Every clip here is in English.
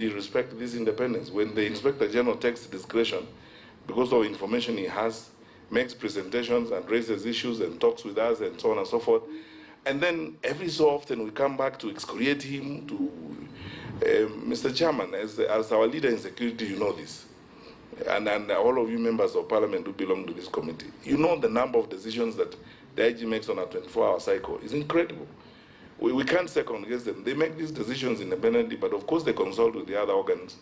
respect this independence. When the Inspector General takes discretion because of information he has, makes presentations and raises issues and talks with us and so on and so forth, and then every so often we come back to excoriate him, to Mr. Chairman, as our leader in security, you know this, and all of you members of Parliament who belong to this committee, you know the number of decisions that the IG makes on a 24-hour cycle is incredible. We can't second guess them. They make these decisions independently, but of course they consult with the other organs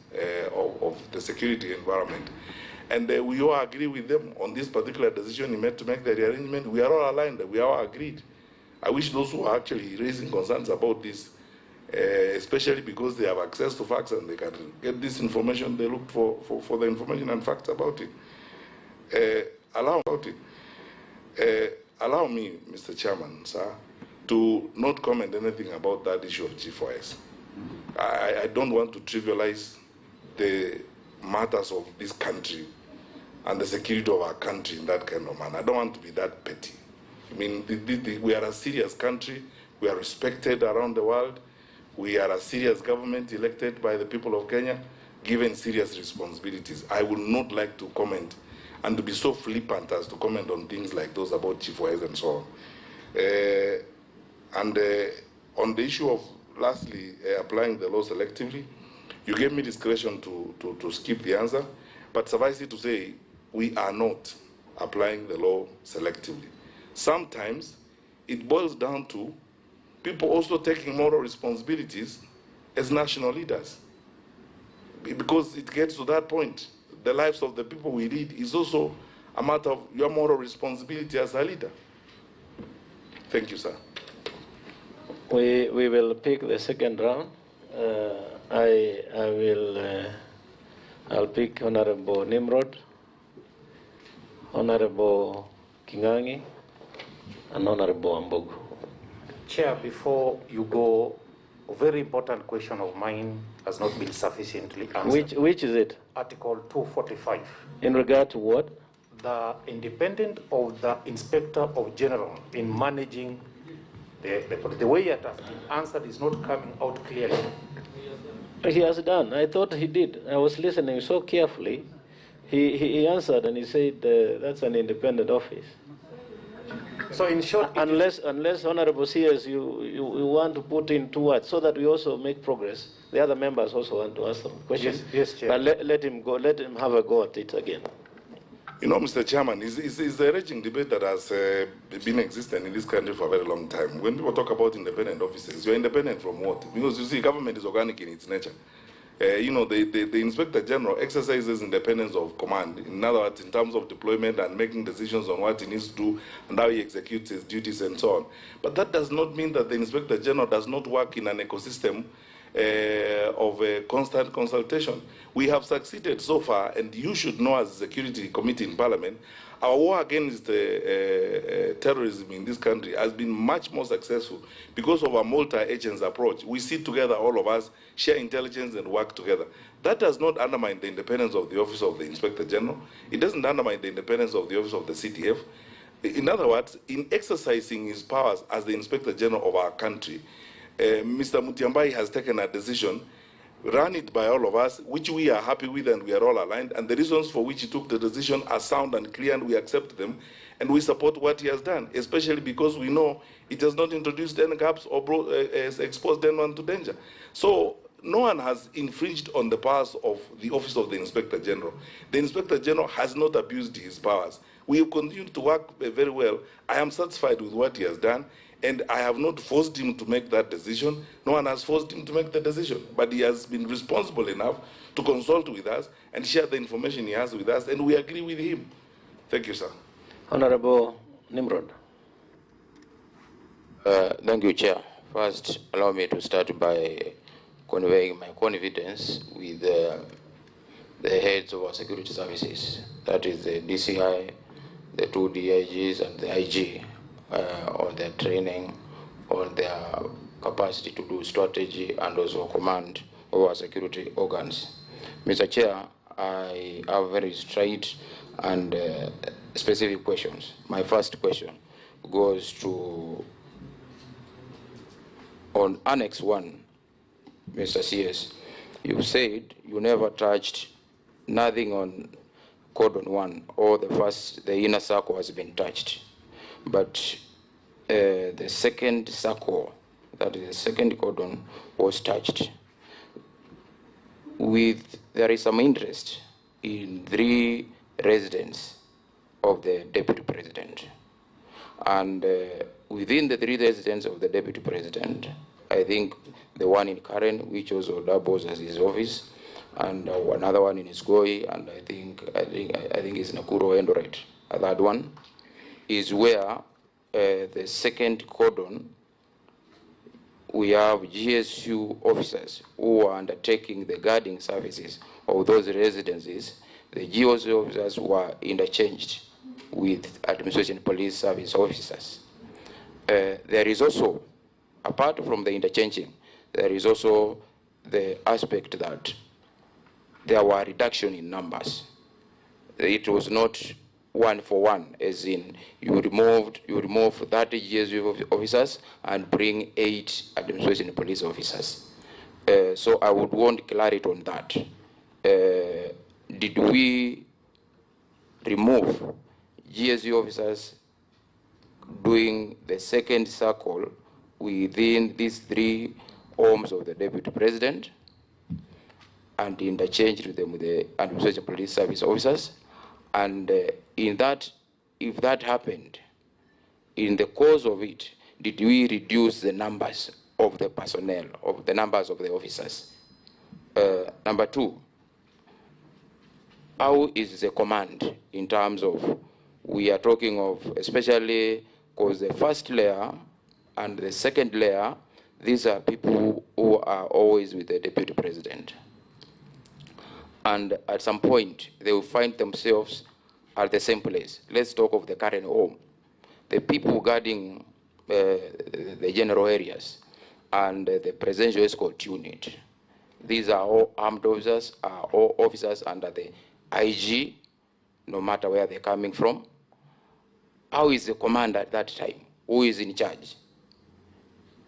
of the security environment. And we all agree with them on this particular decision he made to make the rearrangement. We are all aligned, we are all agreed. I wish those who are actually raising concerns about this, especially because they have access to facts and they can get this information, they look for the information and facts about it. Allow me, Mr. Chairman, sir, to not comment anything about that issue of G4S. I don't want to trivialize the matters of this country and the security of our country in that kind of manner. I don't want to be that petty. I mean, we are a serious country. We are respected around the world. We are a serious government elected by the people of Kenya, given serious responsibilities. I would not like to comment and to be so flippant as to comment on things like those about G4S and so on. On the issue of, lastly, applying the law selectively, you gave me discretion to skip the answer, but suffice it to say, we are not applying the law selectively. Sometimes it boils down to people also taking moral responsibilities as national leaders, because it gets to that point. The lives of the people we lead is also a matter of your moral responsibility as a leader. Thank you, sir. We will pick the second round. I'll pick Honorable Nimrod, Honorable Matiang'I, and Honorable Ambogu. Chair, before you go, a very important question of mine has not been sufficiently answered. Which is it? Article 245. In regard to what? The independence of the Inspector of General in managing the way it has been answered is not coming out clearly. He has done. I thought he did. I was listening so carefully. He answered and he said that's an independent office. So in short, unless Honorable CS, you want to put in 2 words so that we also make progress. The other members also want to ask some questions. Yes, Chair. But let him go. Let him have a go at it again. You know, Mr. Chairman, it's a raging debate that has been existing in this country for a very long time. When people talk about independent officers, you're independent from what? Because you see, government is organic in its nature. You know, the Inspector General exercises independence of command. In other words, in terms of deployment and making decisions on what he needs to do and how he executes his duties and so on. But that does not mean that the Inspector General does not work in an ecosystem of constant consultation. We have succeeded so far, and you should know as a security committee in Parliament, our war against terrorism in this country has been much more successful because of our multi-agents approach. We sit together, all of us, share intelligence and work together. That does not undermine the independence of the Office of the Inspector General. It doesn't undermine the independence of the Office of the CTF. In other words, in exercising his powers as the Inspector General of our country, Mr. Matiang'I has taken a decision, run it by all of us, which we are happy with and we are all aligned, and the reasons for which he took the decision are sound and clear, and we accept them, and we support what he has done, especially because we know it has not introduced any gaps or exposed anyone to danger. So no one has infringed on the powers of the Office of the Inspector General. The Inspector General has not abused his powers. We have continued to work very well. I am satisfied with what he has done, and I have not forced him to make that decision. No one has forced him to make the decision, but he has been responsible enough to consult with us and share the information he has with us, and we agree with him. Thank you, sir. Honorable Nimrod. Thank you, Chair. First, allow me to start by conveying my confidence with the heads of our security services, that is the DCI, the 2 DIGs, and the IG, on their training, on their capacity to do strategy and also command of our security organs. Mr. Chair, I have very straight and specific questions. My first question goes to, on Annex 1, Mr. CS, You said you never touched nothing on cordon 1, or the inner circle has been touched. But the second circle, that is the second cordon, was touched. There is some interest in 3 residents of the deputy president. And within the 3 residents of the deputy president, I think the one in Karen, which also doubles as his office, and another one in Isgoi, and I think it's Nakuru Endoret. That one is where the second cordon, we have GSU officers who are undertaking the guarding services of those residences. The GSU officers were interchanged with administration police service officers. There is also, apart from the interchanging, there is also the aspect that there were reduction in numbers. It was not 1 for 1, as in you remove 30 GSU officers and bring 8 administration police officers. So I would want clarity on that. Did we remove GSU officers doing the second circle within these 3 homes of the deputy president and interchanged them with the administration police service officers? And in that, if that happened, in the course of it, did we reduce the numbers of the personnel, of the numbers of the officers? Number 2, how is the command in terms of, we are talking of, especially because the first layer and the second layer, these are people who are always with the deputy president. And at some point, they will find themselves at the same place. Let's talk of the current home. The people guarding the general areas and the presidential escort unit. These are all armed officers, are all officers under the IG, no matter where they're coming from. How is the command at that time? Who is in charge?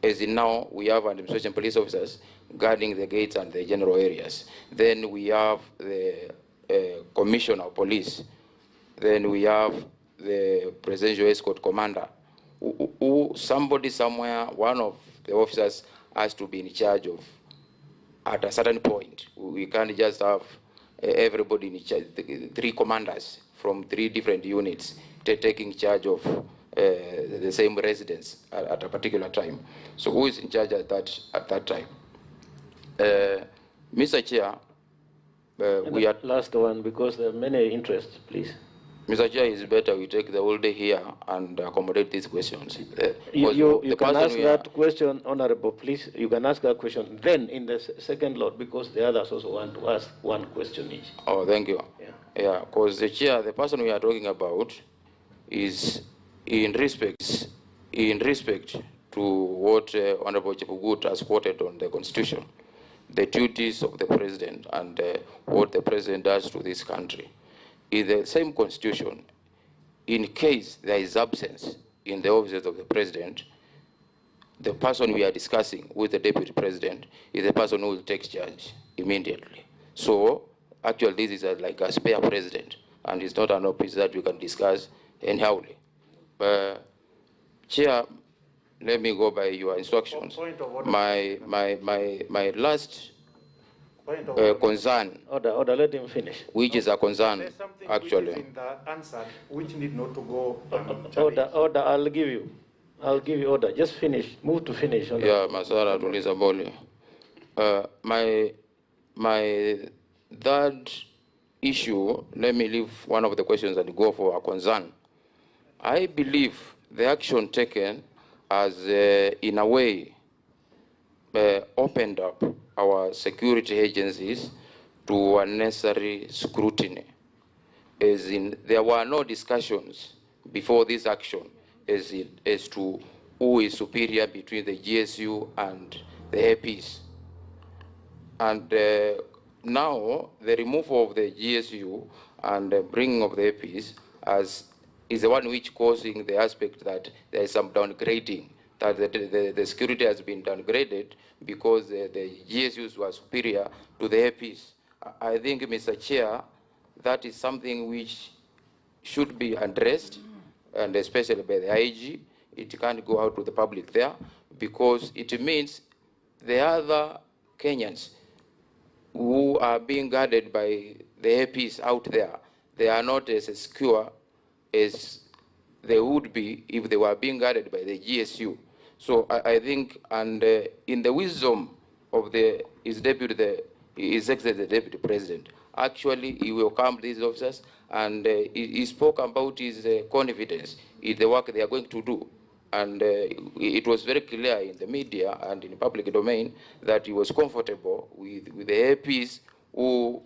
As in now, we have administration police officers guarding the gates and the general areas. Then we have the commissioner of police. Then we have the presidential escort commander. Somebody somewhere, one of the officers has to be in charge of, at a certain point. We can't just have everybody in charge, 3 commanders from 3 different units taking charge of the same residence at a particular time. So who is in charge at that time? Mr. Chair, we are... Last one, because there are many interests, please. Mr. Chair, it's better we take the whole day here and accommodate these questions. You can ask that question, Honorable, please. You can ask that question then in the second lot, because the others also want to ask one question each. Oh, thank you. Yeah, because the Chair, the person we are talking about is in respect to what Honorable Chipugut has quoted on the Constitution, the duties of the President and what the President does to this country. In the same Constitution, in case there is absence in the offices of the President, the person we are discussing with the Deputy President is the person who will take charge immediately. So, actually, this is like a spare President, and it's not an office that we can discuss anyhowly. Chair, let me go by your instructions. My last concern, order, let him finish. Which is a concern, actually. Which is in the answer, which need not to go. Order, I'll give you order. Just finish. Move to finish. Yeah, Masara Tulisa Boli. My third issue, let me leave one of the questions and go for a concern. I believe the action taken has, in a way, opened up our security agencies to unnecessary scrutiny. As in, there were no discussions before this action as to who is superior between the GSU and the APs. And now, the removal of the GSU and the bringing of the APs is the one which causing the aspect that there is some downgrading that the security has been downgraded because the GSUs were superior to the APs. I think, Mr. Chair, that is something which should be addressed, and especially by the IG. It can't go out to the public there, because it means the other Kenyans who are being guarded by the APs out there, they are not as secure as they would be if they were being guarded by the GSU. So I think, and in the wisdom of his deputy, His Excellency the Deputy President, actually he welcomed these officers, and he spoke about his confidence in the work they are going to do. And it was very clear in the media and in the public domain that he was comfortable with the APs who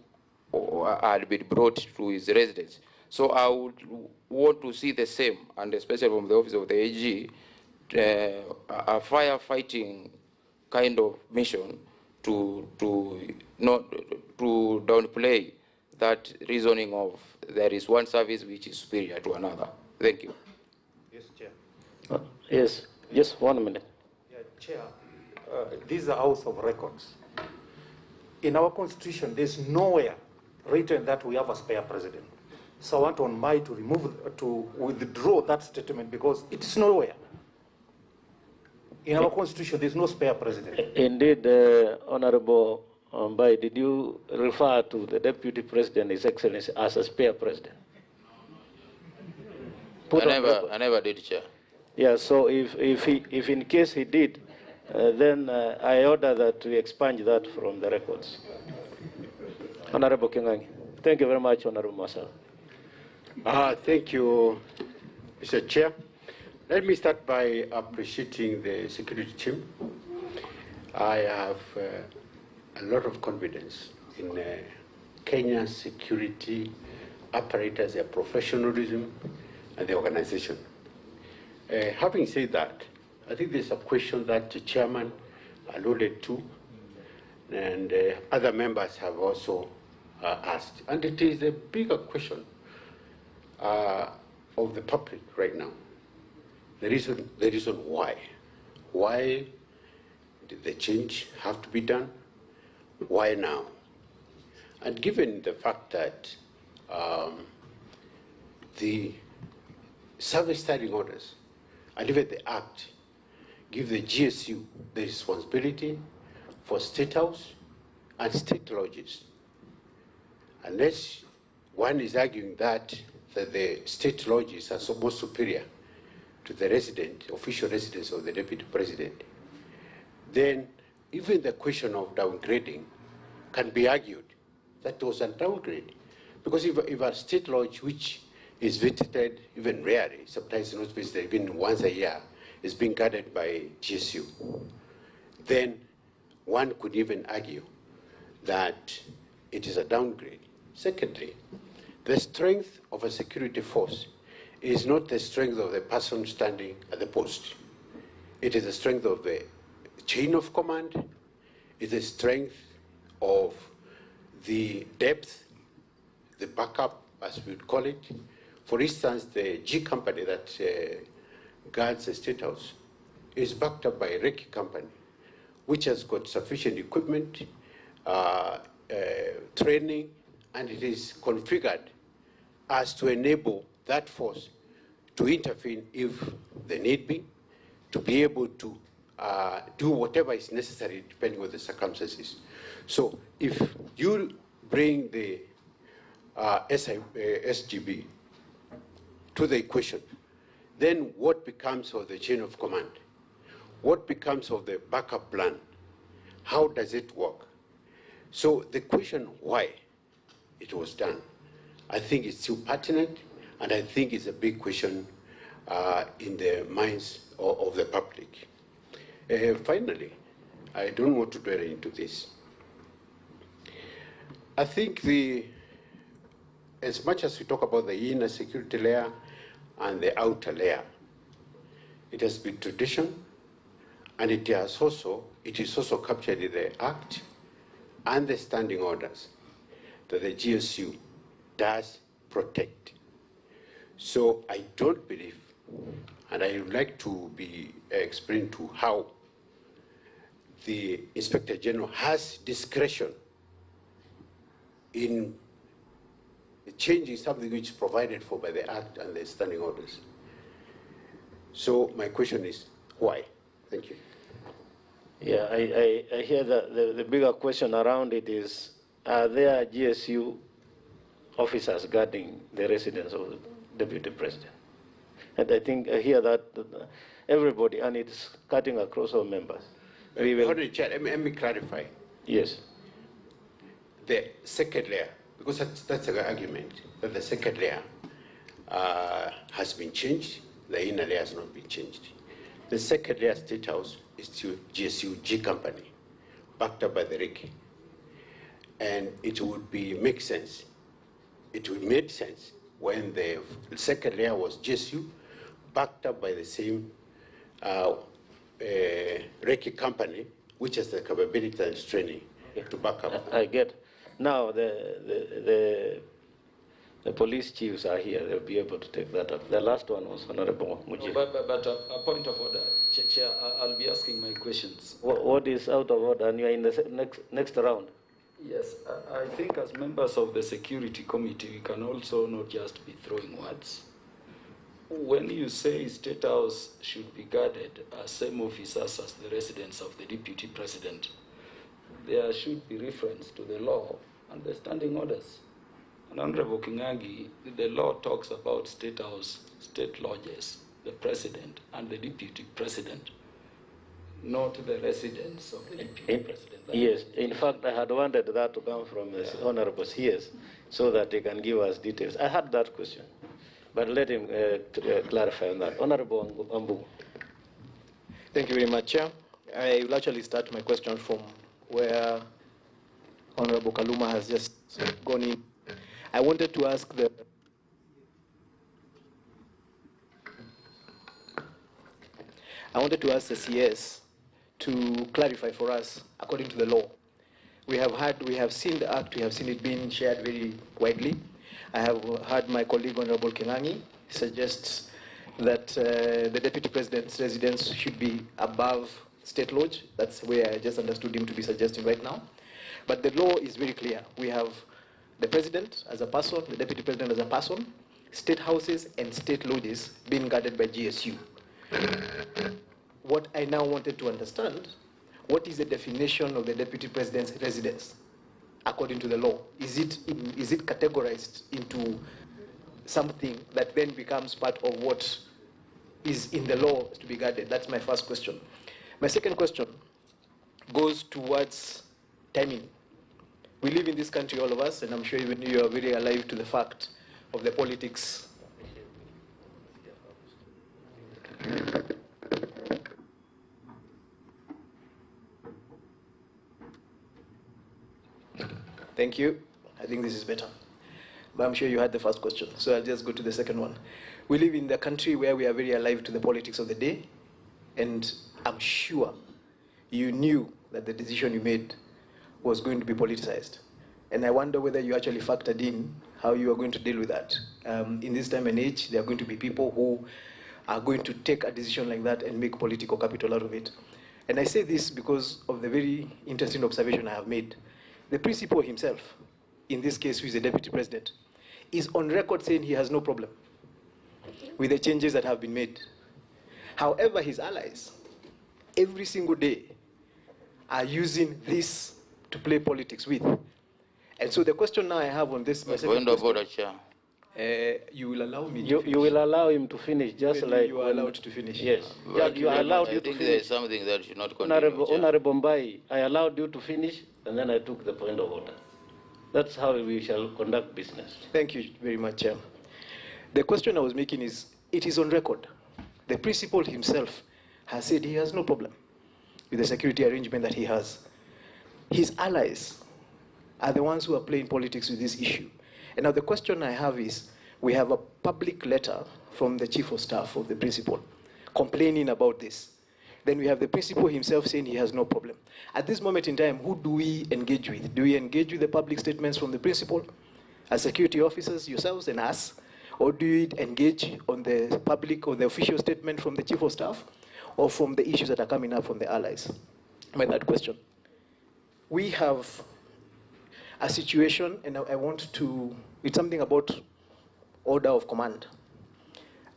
had been brought to his residence. So I would want to see the same, and especially from the office of the AG, a firefighting kind of mission to downplay that reasoning of there is one service which is superior to another. Thank you. Yes, Chair. Yes, just 1 minute. Yeah, Chair, this is a House of Records. In our Constitution, there's nowhere written that we have a spare president. So I want on my to withdraw that statement, because it's nowhere. In our Constitution, there's no spare president. Indeed, Honorable Mbai, did you refer to the Deputy President, His Excellency, as a spare president? I never did, Chair. Yeah, so if in case he did, then I order that we expunge that from the records. Honorable Kingangi. Thank you very much, Honorable Masal. Thank you, Mr. Chair. Let me start by appreciating the security team. I have a lot of confidence in Kenya's security apparatus, their professionalism, and the organization. Having said that, I think there's a question that the chairman alluded to, and other members have also asked. And it is a bigger question of the public right now. The reason why. Why did the change have to be done? Why now? And given the fact that the service starting orders and even the Act give the GSU the responsibility for State House and state lodges. Unless one is arguing that the state lodges are so much superior to the official residence of the Deputy President, then even the question of downgrading can be argued that there was a downgrade. Because if a state lodge which is visited even rarely, sometimes not visited even once a year, is being guarded by GSU, then one could even argue that it is a downgrade. Secondly, the strength of a security force is not the strength of the person standing at the post. It is the strength of the chain of command, it is the strength of the depth, the backup, as we would call it. For instance, the G company that guards the State House is backed up by a Recce company, which has got sufficient equipment, training, and it is configured as to enable that force to intervene if the need be, to be able to do whatever is necessary depending on the circumstances. So if you bring the SGB to the equation, then what becomes of the chain of command? What becomes of the backup plan? How does it work? So the question why it was done, I think it's still pertinent, and I think it's a big question in the minds of the public. Finally, I don't want to dwell into this. I think as much as we talk about the inner security layer and the outer layer, it has been tradition, and it is also captured in the Act and the standing orders that the GSU does protect. So I don't believe, And I would like to be explained to how the Inspector General has discretion in changing something which is provided for by the Act and the standing orders. So my question is, why? Thank you. Yeah, I hear that the bigger question around it is, are there GSU officers guarding the residence of the Deputy President? And I think I hear that everybody, and it's cutting across all members. We will, Let me clarify. yes. The second layer, because that's the argument, that the second layer has been changed, the inner layer has not been changed. The second layer State House is to GSU G Company, backed up by the RIC. And it would make sense. It would make sense when the second layer was GSU, backed up by the same RIC company, which has the capability and training to back up. I get. Now the police chiefs are here. They'll be able to take that up. The last one was Honorable Muji. But a point of order, Chair. I'll be asking my questions. What is out of order? And you are in the next round. Yes, I think as members of the Security Committee, we can also not just be throwing words. When you say State House should be guarded as same officers as the residence of the Deputy President, there should be reference to the law and the standing orders. And Honorable Matiang'I, the law talks about State House, state lodges, the President and the Deputy President, not the residence of the Deputy President. Yes, in fact, I had wanted that to come from the Honorable CS so that he can give us details. I had that question, but let him clarify on that. Honorable Ambu. Thank you very much, Chair. I will actually start my question from where Honorable Kaluma has just gone in. I wanted to ask the CS to clarify for us, according to the law. We have seen the Act, we have seen it being shared very widely. I have heard my colleague Honorable Matiang'I suggest that the Deputy President's residence should be above State Lodge. That's where I just understood him to be suggesting right now. But the law is very clear. We have the President as a person, the Deputy President as a person, state houses and state lodges being guarded by GSU. What I now wanted to understand, what is the definition of the Deputy President's residence according to the law? Is it categorized into something that then becomes part of what is in the law to be guarded? That's my first question. My second question goes towards timing. We live in this country, all of us, and I'm sure even you are very alive to the fact of the politics. Thank you. I think this is better. But I'm sure you had the first question, so I'll just go to the second one. We live in the country where we are very alive to the politics of the day, and I'm sure you knew that the decision you made was going to be politicized. And I wonder whether you actually factored in how you are going to deal with that. In this time and age, there are going to be people who are going to take a decision like that and make political capital out of it. And I say this because of the very interesting observation I have made. The principal himself, in this case, who is the Deputy President, is on record saying he has no problem with the changes that have been made. However, his allies, every single day, are using this to play politics with. And so the question now I have on this, Point of order, Chair. You will allow me You will allow him to finish, just Maybe like you are allowed to finish. Yes, But you are allowed I you to think there is finish. something that should not continue. Chair. Honorable Mbai, I allowed you to finish, and then I took the point of order. That's how we shall conduct business. Thank you very much, Chair. The question I was making is, it is on record. The principal himself has said he has no problem with the security arrangement that he has. His allies are the ones who are playing politics with this issue. And now the question I have is, we have a public letter from the chief of staff of the principal complaining about this. Then we have the principal himself saying he has no problem. At this moment in time, who do we engage with? Do we engage with the public statements from the principal, as security officers, yourselves and us? Or do you engage on the public or the official statement from the Chief of Staff, or from the issues that are coming up from the allies? My third question. We have a situation, and I want to, it's something about order of command.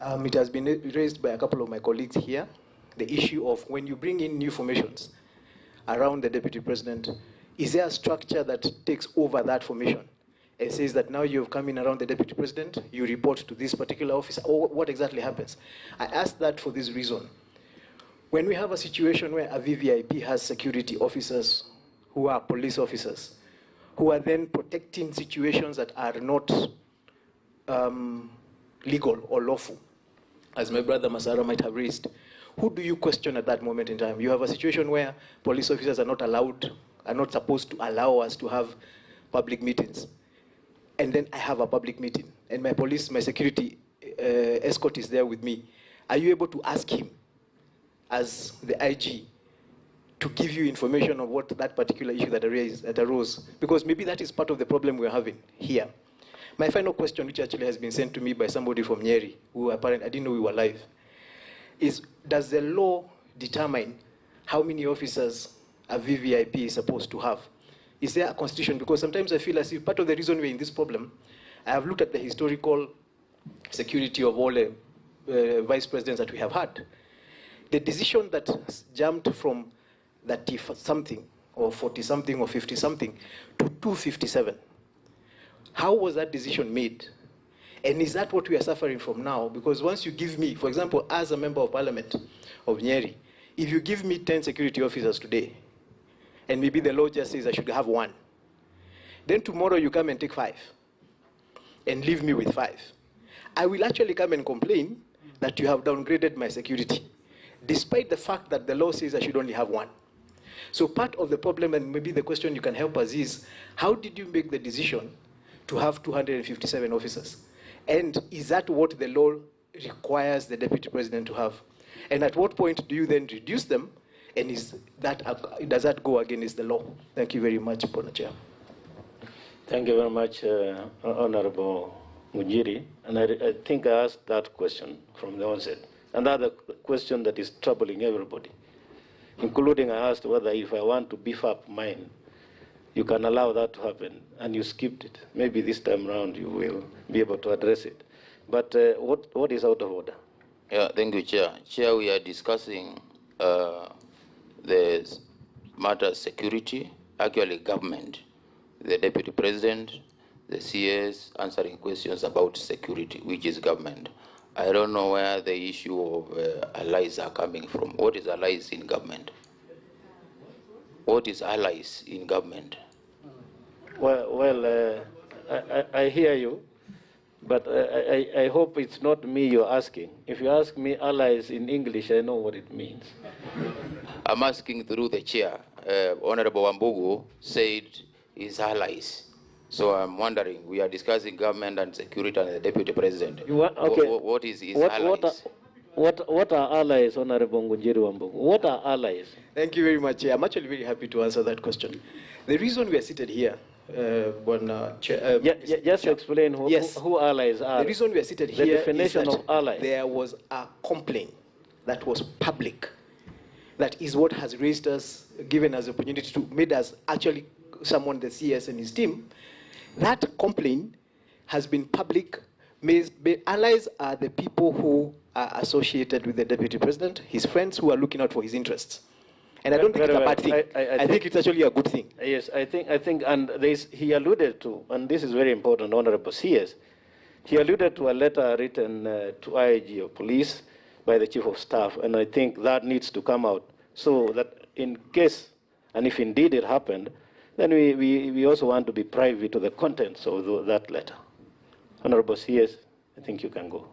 It has been raised by a couple of my colleagues here, the issue of when you bring in new formations around the Deputy President, is there a structure that takes over that formation and says that now you've come in around the Deputy President, you report to this particular office, or what exactly happens? I ask that for this reason. When we have a situation where a VVIP has security officers who are police officers, who are then protecting situations that are not legal or lawful, as my brother Masara might have raised, who do you question at that moment in time? You have a situation where police officers are not allowed, are not supposed to allow us to have public meetings. And then I have a public meeting, and my police, my security escort is there with me. Are you able to ask him, as the IG, to give you information on what that particular issue that arose? Because maybe that is part of the problem we're having here. My final question, which actually has been sent to me by somebody from Nyeri, who apparently, I didn't know we were live, is does the law determine how many officers a VVIP is supposed to have? Is there a constitution? Because sometimes I feel as if part of the reason we're in this problem, I have looked at the historical security of all the vice presidents that we have had. The decision that jumped from 30-something, or 40-something, or 50-something, to 257, how was that decision made? And is that what we are suffering from now? Because once you give me, for example, as a member of parliament of Nyeri, if you give me 10 security officers today, and maybe the law just says I should have 1, then tomorrow you come and take 5, and leave me with 5. I will actually come and complain that you have downgraded my security, despite the fact that the law says I should only have 1. So part of the problem, and maybe the question you can help us is, how did you make the decision to have 257 officers? And is that what the law requires the Deputy President to have? And at what point do you then reduce them? And does that go against the law? Thank you very much, Mr. Chair. Thank you very much, Honorable Mujiri. And I think I asked that question from the onset. Another question that is troubling everybody, including I asked whether if I want to beef up mine, you can allow that to happen, and you skipped it. Maybe this time around you will be able to address it. But what is out of order? Yeah, thank you, Chair. Chair, we are discussing the matter security, actually government, the Deputy President, the CS answering questions about security, which is government. I don't know where the issue of allies are coming from. What is allies in government? What is allies in government? Well, I hear you, but I hope it's not me you're asking. If you ask me allies in English, I know what it means. I'm asking through the chair. Honorable Wambugu said his allies. So I'm wondering, we are discussing government and security and the Deputy President. Okay. What is his allies? What are allies, Honorable Ngunjiri Wambugu? What are allies? Thank you very much, Chair. I'm actually very happy to answer that question. The reason we are seated here, just explain who allies are. The reason we are seated here the definition is that of allies. There was a complaint that was public. That is what has raised us, given us the opportunity to, made us actually summon the CS and his team. That complaint has been public. Allies are the people who are associated with the Deputy President, his friends who are looking out for his interests. And I don't think it's a bad thing. I think it's actually a good thing. Yes, I think, and he alluded to, and this is very important, Honorable CS, he alluded to a letter written to IIG of police by the Chief of Staff, and I think that needs to come out so that in case, and if indeed it happened, then we also want to be privy to the contents of that letter. Honorable CS, I think you can go.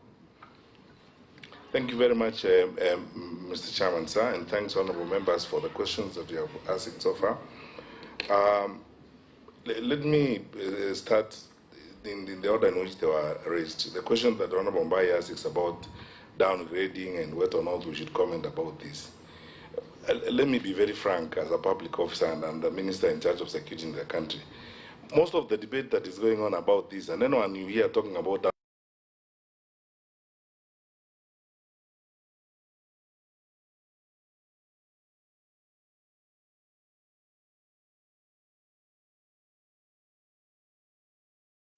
Thank you very much, Mr. Chairman, sir, and thanks, honorable members, for the questions that you have asked so far. Let me start in the order in which they were raised. The question that Honorable Mbai asked is about downgrading and whether or not we should comment about this. Let me be very frank as a public officer and the minister in charge of security in the country. Most of the debate that is going on about this, and anyone you hear talking about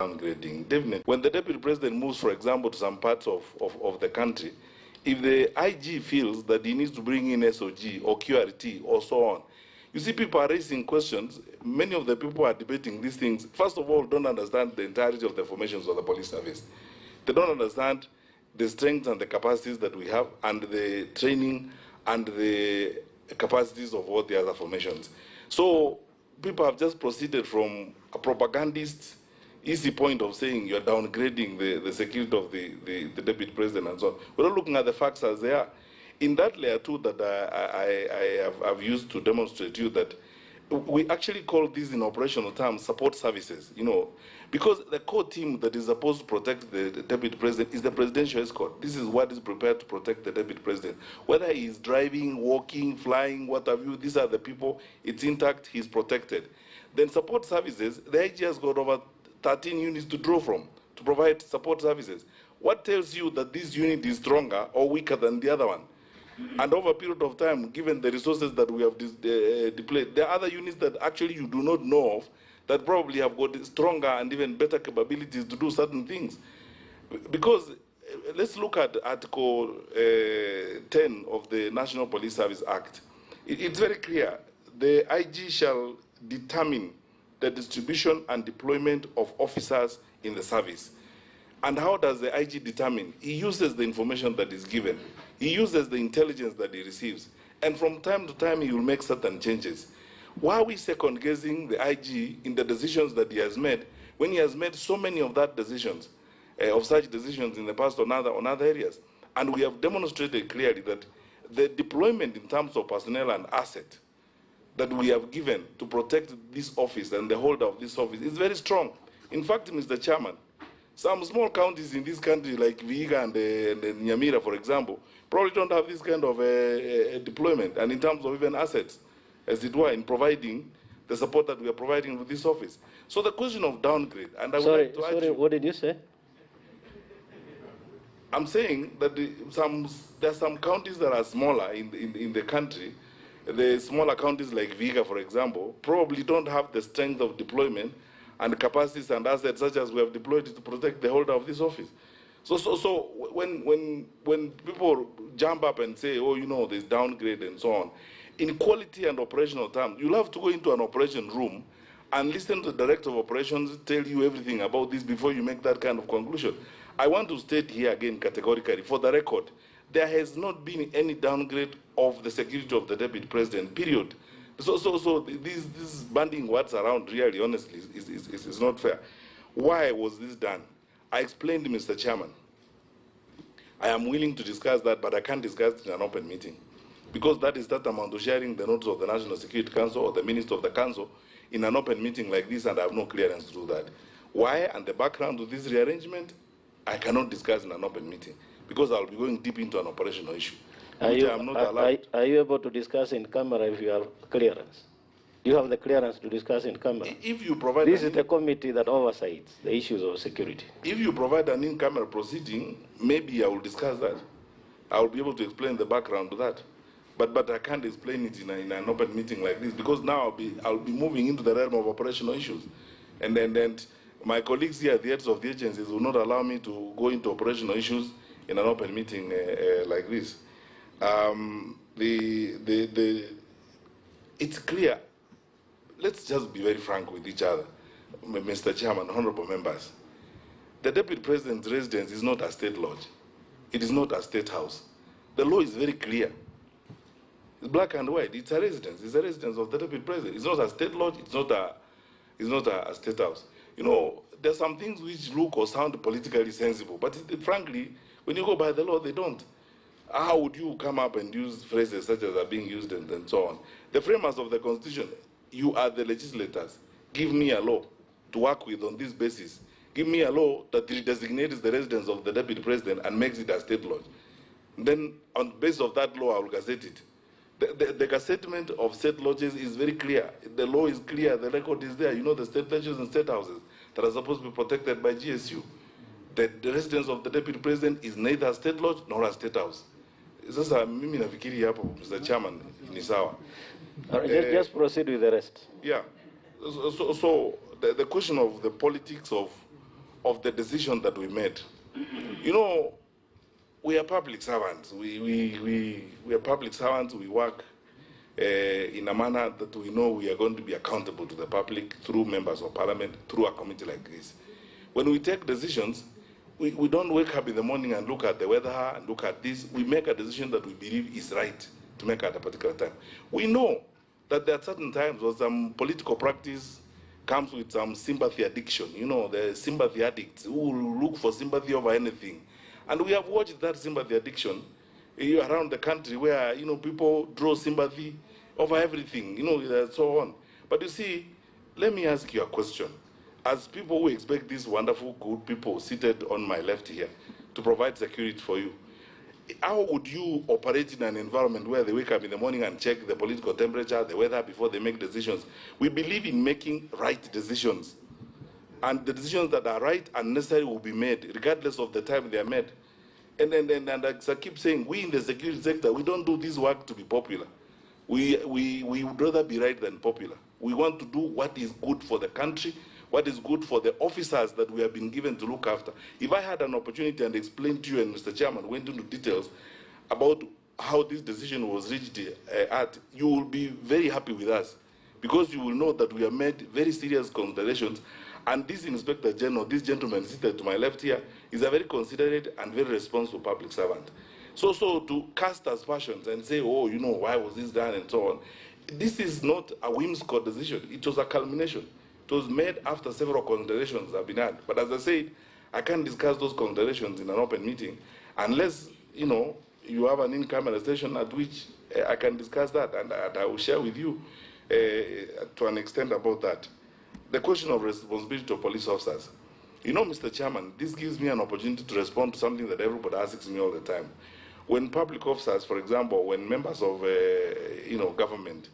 downgrading. Definitely. When the deputy president moves, for example, to some parts of the country, if the IG feels that he needs to bring in SOG or QRT or so on, you see people are raising questions. Many of the people who are debating these things, first of all, don't understand the entirety of the formations of the police service. They don't understand the strengths and the capacities that we have and the training and the capacities of all the other formations. So people have just proceeded from a propagandist easy point of saying you're downgrading the security of the deputy president and so on. We're not looking at the facts as they are. In that layer too that I've used to demonstrate to you that we actually call these in operational terms support services, you know, because the core team that is supposed to protect the deputy president is the presidential escort. This is what is prepared to protect the deputy president. Whether he's driving, walking, flying, what have you, these are the people, it's intact, he's protected. Then support services, the IG has got over 13 units to draw from to provide support services. What tells you that this unit is stronger or weaker than the other one? And over a period of time, given the resources that we have deployed, there are other units that actually you do not know of that probably have got stronger and even better capabilities to do certain things. Because let's look at Article 10 of the National Police Service Act. It's very clear. The IG shall determine the distribution and deployment of officers in the service. And how does the IG determine? He uses the information that is given. He uses the intelligence that he receives. And from time to time, he will make certain changes. Why are we second-guessing the IG in the decisions that he has made when he has made so many of that decisions, of such decisions in the past on other areas? And we have demonstrated clearly that the deployment in terms of personnel and asset that we have given to protect this office and the holder of this office is very strong. In fact, Mr. Chairman, some small counties in this country, like Vihiga and Nyamira, for example, probably don't have this kind of deployment, and in terms of even assets, as it were, in providing the support that we are providing with this office. So the question of downgrade, and I would like to add what did you say? I'm saying that there are some counties that are smaller in the country. The smaller counties like Vihiga, for example, probably don't have the strength of deployment and capacities and assets such as we have deployed to protect the holder of this office. So when people jump up and say, oh, you know, there's downgrade and so on, in quality and operational terms, you'll have to go into an operation room and listen to the director of operations tell you everything about this before you make that kind of conclusion. I want to state here again categorically, for the record, there has not been any downgrade of the security of the deputy president, period. So this banding words around really, honestly, is not fair. Why was this done? I explained, Mr. Chairman. I am willing to discuss that, but I can't discuss it in an open meeting. Because that is tantamount to sharing the notes of the National Security Council or the Minister of the Council in an open meeting like this, and I have no clearance to do that. Why, and the background to this rearrangement, I cannot discuss in an open meeting, because I'll be going deep into an operational issue. Are you able to discuss in camera if you have clearance? You have the clearance to discuss in camera. If you provide this is the committee that oversees the issues of security. If you provide an in-camera proceeding, maybe I will discuss that. I will be able to explain the background to that. But I can't explain it in an open meeting like this, because now I'll be moving into the realm of operational issues. And then my colleagues here, the heads of the agencies, will not allow me to go into operational issues in an open meeting like this. It's clear. Let's just be very frank with each other, Mr. Chairman, honorable members. The deputy president's residence is not a state lodge. It is not a state house. The law is very clear. It's black and white. It's a residence. It's a residence of the deputy president. It's not a state lodge. It's not a state house. You know, there's some things which look or sound politically sensible, but frankly, when you go by the law, they don't. How would you come up and use phrases such as are being used and so on? The framers of the Constitution, you are the legislators. Give me a law to work with on this basis. Give me a law that designates the residence of the deputy president and makes it a state lodge. Then, on the basis of that law, I will gazette it. The gazettement of state lodges is very clear. The law is clear. The record is there. You know the state lodges and state houses that are supposed to be protected by GSU. The residence of the deputy president is neither a state lodge nor a state house. Sasa mimi nafikiri hapo, Mr. Chairman, ni sawa. Just proceed with the rest. Yeah. So the question of the politics of of the decision that we made. You know, we are public servants. We are public servants. We work in a manner that we know we are going to be accountable to the public through members of parliament, through a committee like this. When we take decisions, we don't wake up in the morning and look at the weather and look at this. We make a decision that we believe is right to make at a particular time. We know that there are certain times where some political practice comes with some sympathy addiction. You know, the sympathy addicts who will look for sympathy over anything. And we have watched that sympathy addiction around the country where, you know, people draw sympathy over everything, you know, and so on. But you see, let me ask you a question. As people who expect these wonderful, good people seated on my left here to provide security for you, how would you operate in an environment where they wake up in the morning and check the political temperature, the weather, before they make decisions? We believe in making right decisions. And the decisions that are right and necessary will be made, regardless of the time they are made. And as I keep saying, we in the security sector, we don't do this work to be popular. We would rather be right than popular. We want to do what is good for the country, what is good for the officers that we have been given to look after. If I had an opportunity and explained to you, and Mr. Chairman went into details about how this decision was reached at, you will be very happy with us, because you will know that we have made very serious considerations. And this Inspector General, this gentleman seated to my left here, is a very considerate and very responsible public servant. So to cast aspersions and say, oh, you know, why was this done and so on, this is not a whimsical decision. It was a culmination. It was made after several considerations have been had. But as I said, I can't discuss those considerations in an open meeting unless, you know, you have an in-camera session at which I can discuss that, and I will share with you to an extent about that. The question of responsibility of police officers. You know, Mr. Chairman, this gives me an opportunity to respond to something that everybody asks me all the time. When public officers, for example, when members of, you know, government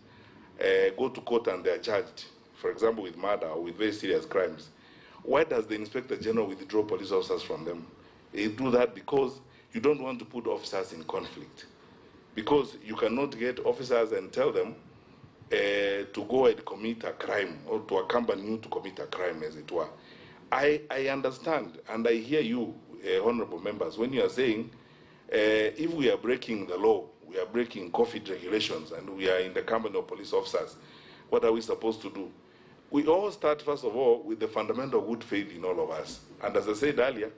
go to court and they are charged, for example, with murder or with very serious crimes, why does the Inspector General withdraw police officers from them? They do that because you don't want to put officers in conflict. Because you cannot get officers and tell them to go and commit a crime, or to accompany you to commit a crime, as it were. I understand and I hear you, honorable members, when you are saying if we are breaking the law, we are breaking COVID regulations, and we are in the company of police officers, what are we supposed to do? We all start, first of all, with the fundamental good faith in all of us. And as I said earlier,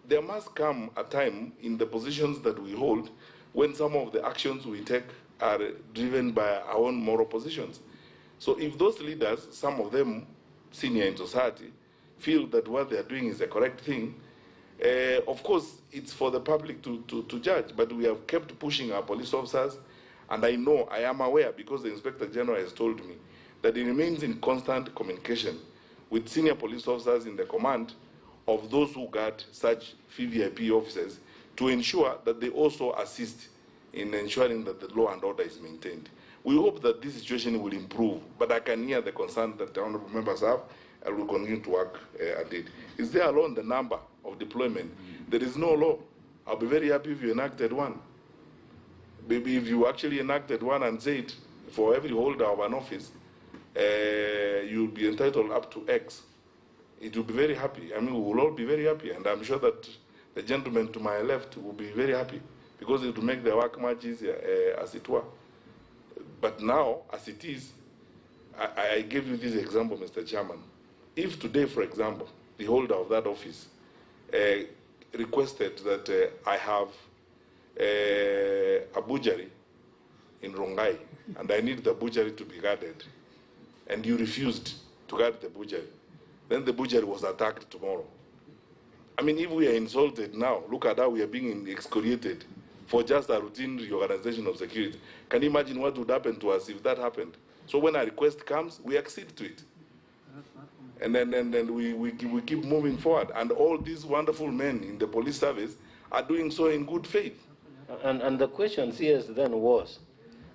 there must come a time in the positions that we hold when some of the actions we take are driven by our own moral positions. So if those leaders, some of them senior in society, feel that what they are doing is the correct thing, of course, it's for the public to judge. But we have kept pushing our police officers, and I know, I am aware, because the Inspector General has told me, that he remains in constant communication with senior police officers in the command of those who guard such VVIP officers to ensure that they also assist in ensuring that the law and order is maintained. We hope that this situation will improve, but I can hear the concern that the honorable members have, and will continue to work at it. Is there alone the number of deployment? There is no law. I'll be very happy if you enacted one. Maybe if you actually enacted one and said, for every holder of an office, you'll be entitled up to X. It will be very happy. I mean, we will all be very happy, and I'm sure that the gentleman to my left will be very happy, because it will make their work much easier, as it were. But now, as it is, I gave you this example, Mr. Chairman. If today, for example, the holder of that office requested that I have a butchery in Rongai, and I need the butchery to be guarded, and you refused to guard the butchery, then the butchery was attacked tomorrow. I mean, if we are insulted now, look at how we are being excoriated for just a routine reorganization of security. Can you imagine what would happen to us if that happened? So when a request comes, we accede to it. And then we keep moving forward. And all these wonderful men in the police service are doing so in good faith. And the question CS then was,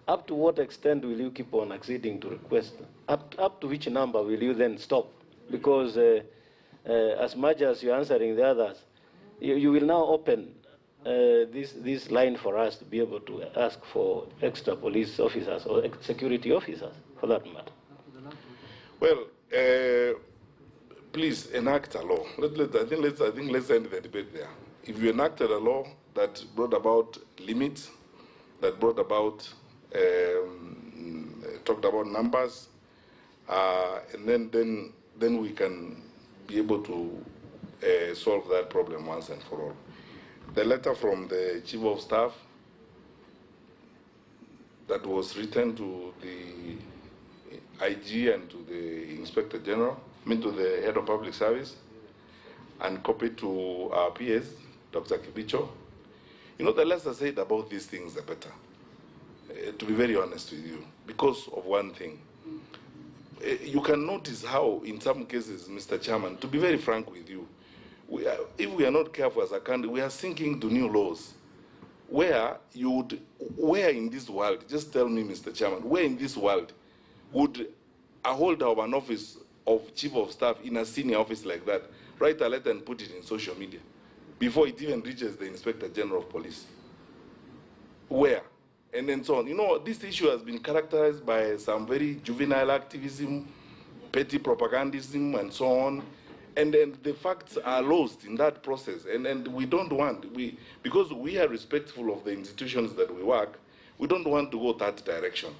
up to what extent will you keep on acceding to requests? Up to which number will you then stop? Because as much as you're answering the others, you will now open this line for us to be able to ask for extra police officers or security officers, for that matter. Well, please enact a law. I think let's end the debate there. If you enacted a law that brought about limits, that brought about talked about numbers, and then we can be able to solve that problem once and for all. The letter from the Chief of Staff that was written to the IG and to the Inspector General, to the Head of Public Service, and copied to our PS, Dr. Kibicho. You know, the less I said about these things, the better. To be very honest with you, because of one thing. You can notice how, in some cases, Mr. Chairman, to be very frank with you, if we are not careful as a country, we are sinking to new laws. Where in this world, just tell me, Mr. Chairman, where in this world would a holder of an office of Chief of Staff in a senior office like that write a letter and put it in social media before it even reaches the Inspector General of Police? Where? And then so on. You know, this issue has been characterized by some very juvenile activism, petty propagandism, and so on. And then the facts are lost in that process. And we don't want, because we are respectful of the institutions that we work, we don't want to go that direction.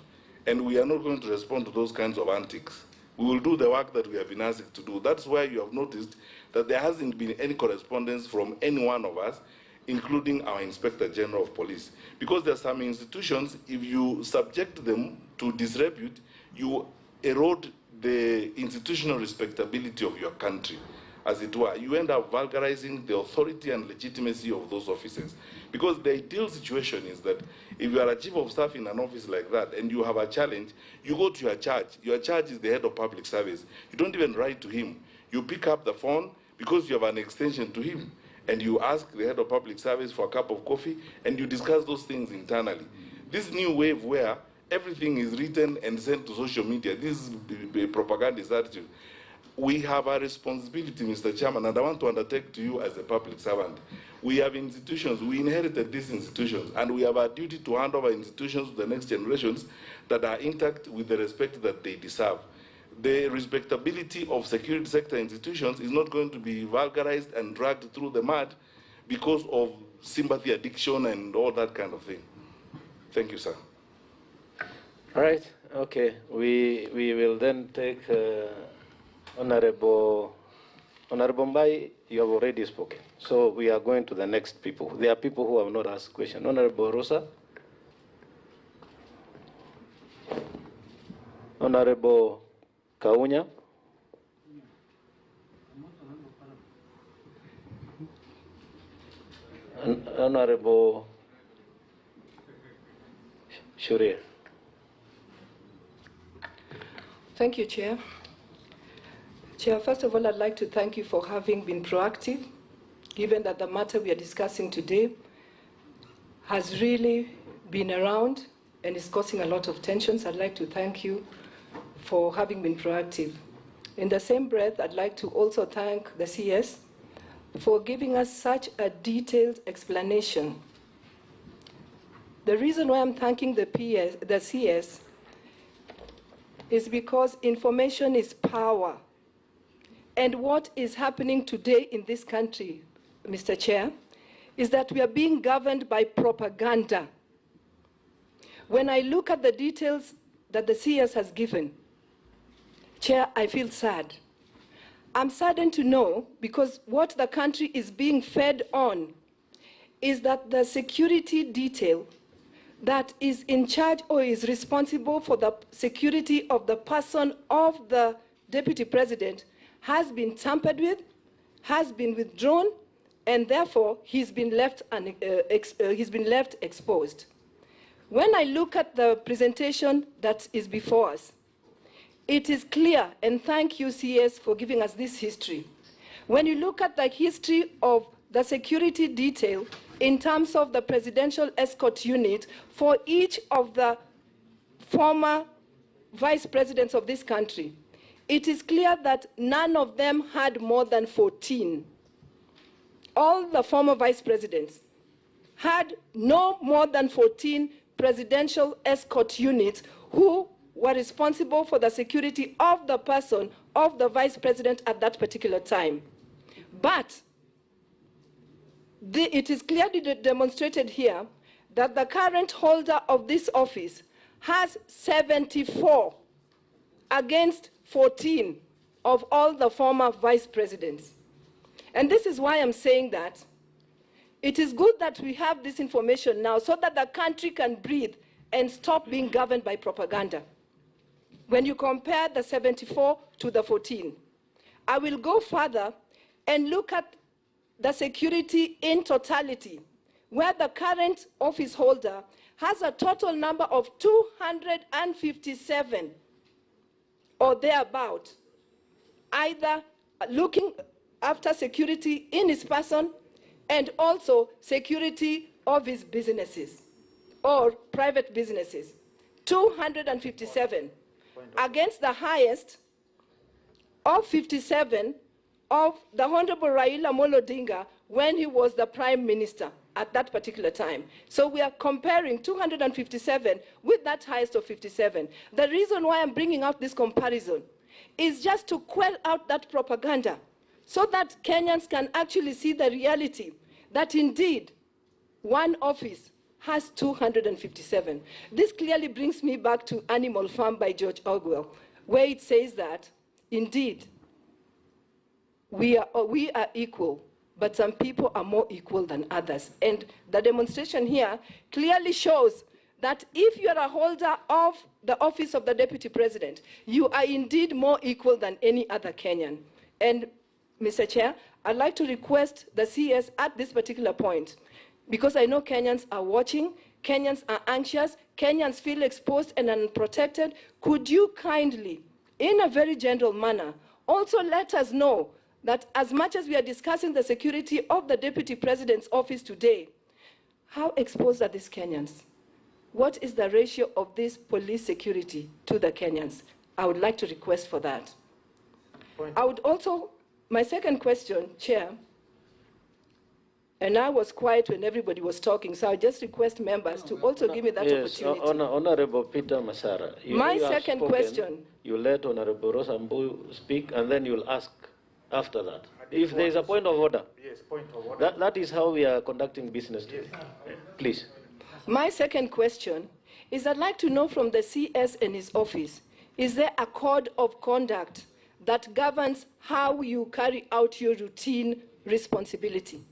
And we are not going to respond to those kinds of antics. We will do the work that we have been asked to do. That's why you have noticed that there hasn't been any correspondence from any one of us, including our Inspector General of Police. Because there are some institutions, if you subject them to disrepute, you erode the institutional respectability of your country, as it were. You end up vulgarizing the authority and legitimacy of those offices. Because the ideal situation is that if you are a Chief of Staff in an office like that and you have a challenge, you go to your charge. Your charge is the Head of Public Service. You don't even write to him. You pick up the phone because you have an extension to him, and you ask the Head of Public Service for a cup of coffee, and you discuss those things internally. This new wave where everything is written and sent to social media, this propagandist attitude, we have a responsibility, Mr. Chairman, and I want to undertake to you as a public servant. We have institutions, we inherited these institutions, and we have a duty to hand over institutions to the next generations that are intact with the respect that they deserve. The respectability of security sector institutions is not going to be vulgarized and dragged through the mud because of sympathy addiction and all that kind of thing. Thank you, sir. All right, okay. We will then take Honorable Mbai, you have already spoken. So we are going to the next people. There are people who have not asked questions. Honorable Rosa. Honorable Kaunya. Honorable Shuria. Thank you, Chair. Chair, first of all, I'd like to thank you for having been proactive, given that the matter we are discussing today has really been around and is causing a lot of tensions. I'd like to thank you for having been proactive. In the same breath, I'd like to also thank the CS for giving us such a detailed explanation. The reason why I'm thanking the CS is because information is power. And what is happening today in this country, Mr. Chair, is that we are being governed by propaganda. When I look at the details that the CS has given, Chair, I feel sad. I'm saddened to know, because what the country is being fed on is that the security detail that is in charge or is responsible for the security of the person of the Deputy President has been tampered with, has been withdrawn, and therefore he's been left exposed. When I look at the presentation that is before us, it is clear, and thank you, CS, for giving us this history. When you look at the history of the security detail in terms of the presidential escort unit for each of the former vice presidents of this country, it is clear that none of them had more than 14. All the former vice presidents had no more than 14 presidential escort units who were responsible for the security of the person of the vice president at that particular time. But it is clearly demonstrated here that the current holder of this office has 74 against 14 of all the former vice presidents. And this is why I'm saying that it is good that we have this information now so that the country can breathe and stop being governed by propaganda. When you compare the 74 to the 14, I will go further and look at the security in totality, where the current office holder has a total number of 257 or thereabout, either looking after security in his person and also security of his businesses or private businesses. 257 against the highest of 57 of the Honorable Raila Amolo Odinga when he was the Prime Minister at that particular time. So we are comparing 257 with that highest of 57. The reason why I'm bringing out this comparison is just to quell out that propaganda so that Kenyans can actually see the reality that indeed one office has 257. This clearly brings me back to Animal Farm by George Orwell, where it says that indeed we are equal, but some people are more equal than others. And the demonstration here clearly shows that if you are a holder of the office of the Deputy President, you are indeed more equal than any other Kenyan. And Mr. Chair, I'd like to request the CS at this particular point, because I know Kenyans are watching, Kenyans are anxious, Kenyans feel exposed and unprotected. Could you kindly, in a very general manner, also let us know that as much as we are discussing the security of the Deputy President's office today, how exposed are these Kenyans? What is the ratio of this police security to the Kenyans? I would like to request for that. I would also, my second question, Chair, and I was quiet when everybody was talking, so I just request members to also give me that opportunity. Honorable Peter Masara, my second question. You let Honorable Rosambu speak, and then you'll ask after that. If there is a point of order. Yes, point of order. That is how we are conducting business today. Yes. Please. My second question is I'd like to know from the CS and his office, is there a code of conduct that governs how you carry out your routine responsibility?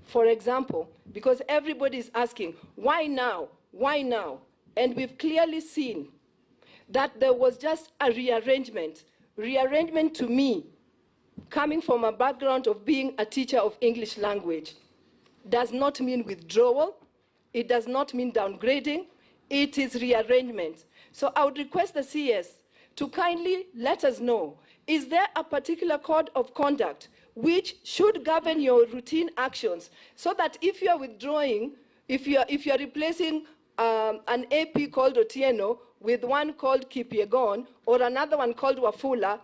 For example, because everybody is asking, why now? Why now? And we've clearly seen that there was just a rearrangement. Rearrangement to me, coming from a background of being a teacher of English language, does not mean withdrawal. It does not mean downgrading. It is rearrangement. So I would request the CS to kindly let us know, is there a particular code of conduct which should govern your routine actions so that if you are withdrawing, if you are replacing an AP called Otieno with one called Kipyegon or another one called Wafula,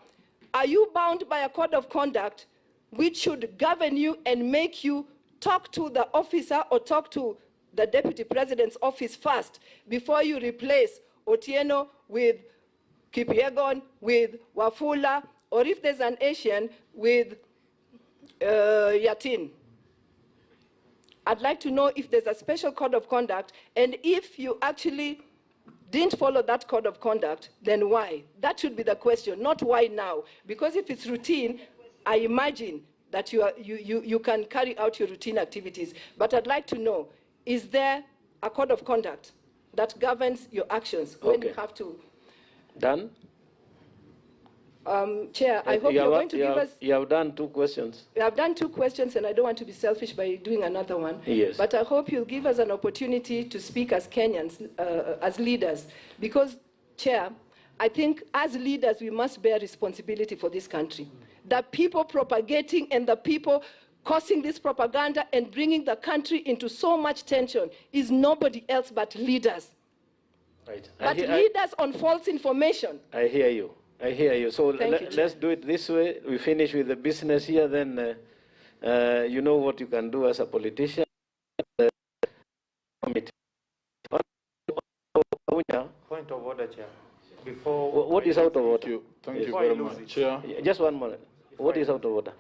are you bound by a code of conduct which should govern you and make you talk to the officer or talk to the Deputy President's office first before you replace Otieno with Kipyegon, with Wafula, or if there's an Asian, with Yatin? I'd like to know if there's a special code of conduct, and if you actually didn't follow that code of conduct, then why? That should be the question, not why now. Because if it's routine, I imagine that you can carry out your routine activities. But I'd like to know, is there a code of conduct that governs your actions when you have to? Done? Chair, I hope you're going to give us... You have done 2 questions. You have done 2 questions, and I don't want to be selfish by doing another one. Yes. But I hope you'll give us an opportunity to speak as Kenyans, as leaders. Because, Chair, I think as leaders, we must bear responsibility for this country. The people propagating and the people causing this propaganda and bringing the country into so much tension is nobody else but leaders. Right. But leaders on false information. I hear you. I hear you. So let's do it this way. We finish with the business here, then you know what you can do as a politician. Point of order, Chair. Before What is out of order? Thank you Before I very lose much, it. Chair. Just 1 minute. What is out of order?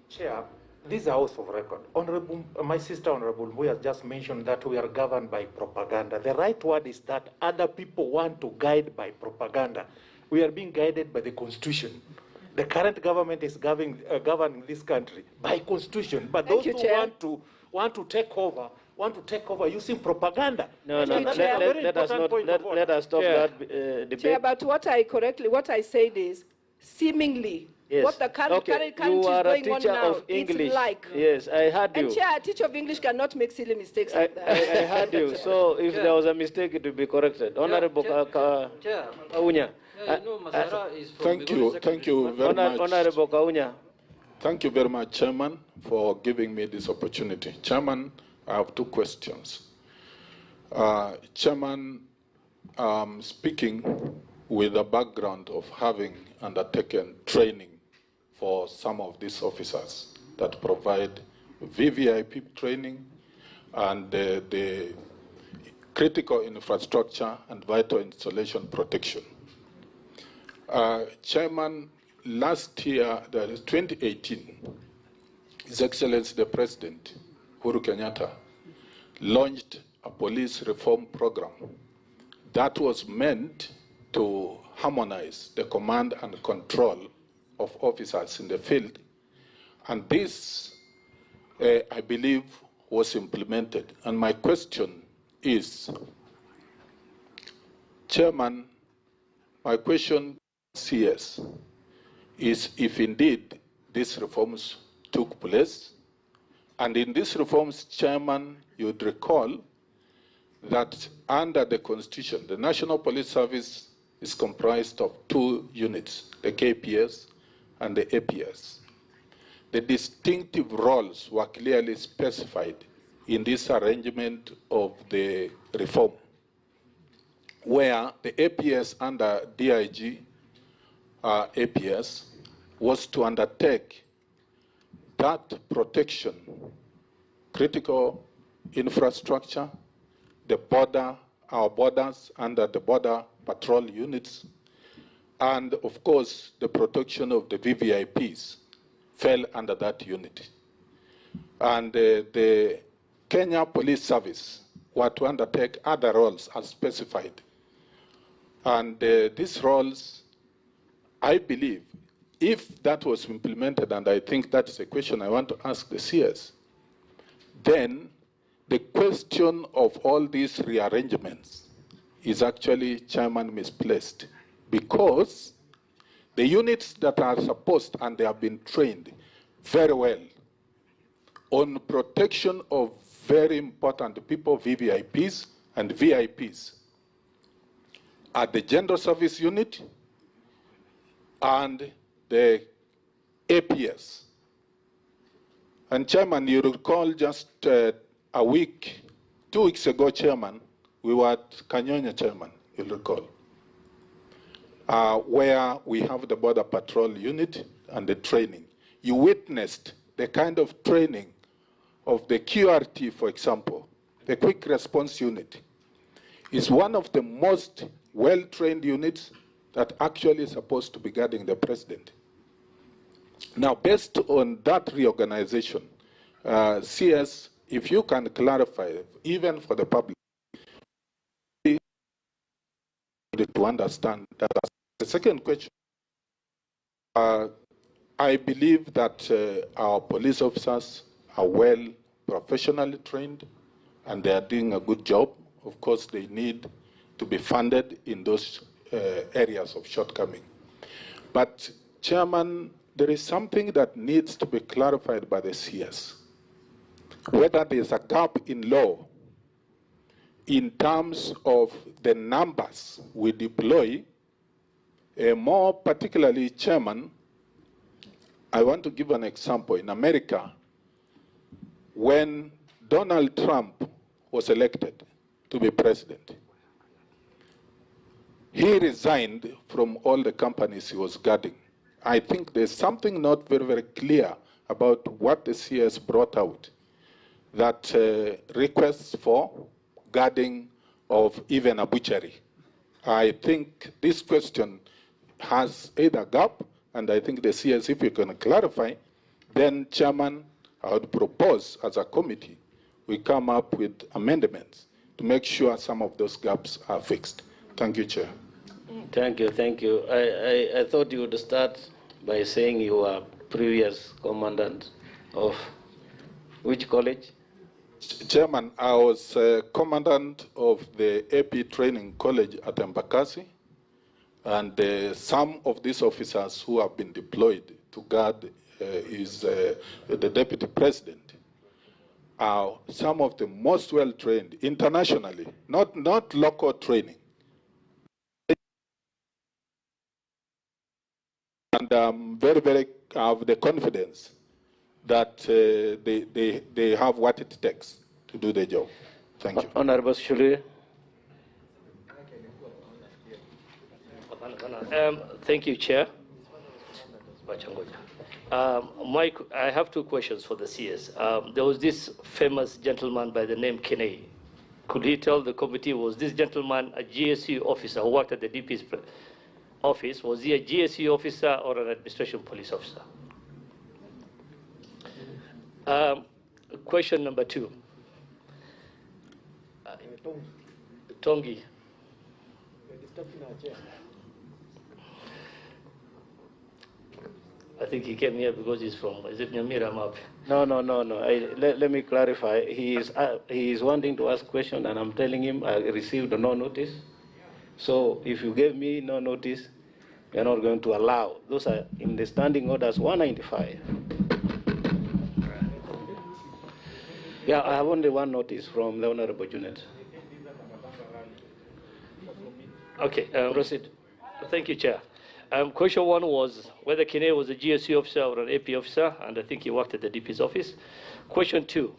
Chair, this is a house of record. Honorable, my sister Honorable Mbuya has just mentioned that we are governed by propaganda. The right word is that other people want to guide by propaganda. We are being guided by the Constitution. The current government is governing this country by Constitution, but Thank those you, who Chair. want to take over using propaganda. No, Thank you, That's Chair. a very let us important not point of order. let us stop Chair. that debate. Chair, but what I said is, seemingly, Yes. what the current Okay, country you is are a going on teacher now, of English. it's like. Yes, I heard you. And Chair, a teacher of English cannot make silly mistakes like that. I heard you. So if there was a mistake, it will be corrected. Honorable Kaunya. Thank you very much. Honorable Kaunya. Thank you very much, Chairman, for giving me this opportunity. Chairman, I have 2 questions. Chairman, speaking with the background of having undertaken training for some of these officers that provide VVIP training and the critical infrastructure and vital installation protection. Chairman, last year, that is 2018, His Excellency the President, Uhuru Kenyatta, launched a police reform program that was meant to harmonize the command and control of officers in the field. And this, I believe, was implemented. And my question is, Chairman, my question CS is if indeed these reforms took place, and in these reforms, Chairman, you'd recall that under the Constitution, the National Police Service is comprised of 2 units, the KPS and the APS. The distinctive roles were clearly specified in this arrangement of the reform, where the APS under DIG APS was to undertake that protection, critical infrastructure, the border, our borders under the border patrol units, and of course the protection of the VVIPs fell under that unit. And the Kenya Police Service were to undertake other roles as specified. And these roles, I believe, if that was implemented, and I think that's a question I want to ask the CS, then the question of all these rearrangements is actually, Chairman, misplaced, because the units that are supposed, and they have been trained very well on protection of very important people, VVIPs and VIPs, are the General Service Unit and the APS. And Chairman, you recall just a week, 2 weeks ago, Chairman, we were at Kanyonya, Chairman, you'll recall, where we have the Border Patrol Unit and the training. You witnessed the kind of training of the QRT, for example, the Quick Response Unit, is one of the most well-trained units that actually is supposed to be guarding the president. Now, based on that reorganization, CS, if you can clarify, even for the public, to understand that. The second question, I believe that our police officers are well professionally trained and they are doing a good job. Of course, they need to be funded in those areas of shortcoming. But, Chairman, there is something that needs to be clarified by the CS, whether there's a gap in law in terms of the numbers we deploy, more particularly, Chairman, I want to give an example. In America, when Donald Trump was elected to be president, he resigned from all the companies he was guarding. I think there's something not very, very clear about what the CS brought out, that requests for guarding of even a butchery I think this question has either gap, and I think the CS, if you can clarify, then Chairman, I would propose as a committee, we come up with amendments to make sure some of those gaps are fixed. Thank you, Chair. Thank you, thank you. I thought you would start by saying you were previous commandant of which college? Chairman, I was commandant of the AP Training College at Embakasi, and some of these officers who have been deployed to guard is the deputy president are some of the most well-trained internationally, not local training. And I'm very have the confidence that they have what it takes to do the job. Thank you. Honorable Shuli. Thank you, Chair. Mike, I have two questions for the CS. There was this famous gentleman by the name Kenei. Could he tell the committee, was this gentleman a GSU officer who worked at the DP's office? Was he a GSU officer or an administration police officer? Question number two. Tongi. I think he came here because he's from, is it Nyamira Map? No. Let me clarify. He is wanting to ask question, and I'm telling him I received no notice. So if you gave me no notice, you're not going to allow. Those are in the standing orders 195. Yeah, I have only one notice from the Honorable Junet. Okay. Proceed. Thank you, Chair. Question one was whether Kene was a GSU officer or an AP officer, and I think he worked at the DP's office. Question two,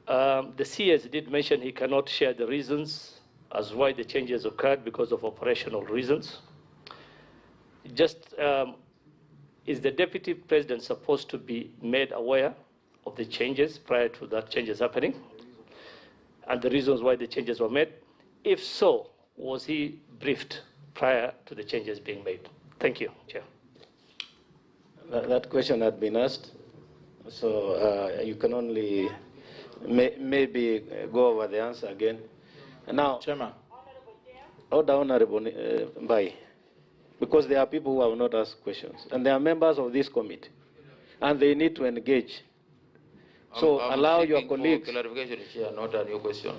the CS did mention he cannot share the reasons as why the changes occurred because of operational reasons. Just, is the Deputy President supposed to be made aware of the changes prior to that changes happening and the reasons why the changes were made? If so, was he briefed prior to the changes being made? Thank you, Chair. That question had been asked, so you can only maybe go over the answer again. And now, Chairman. Order, Honorable Mbai, because there are people who have not asked questions, and they are members of this committee, and they need to engage. So I'm allow your colleagues. For clarification, Chair, not a new question.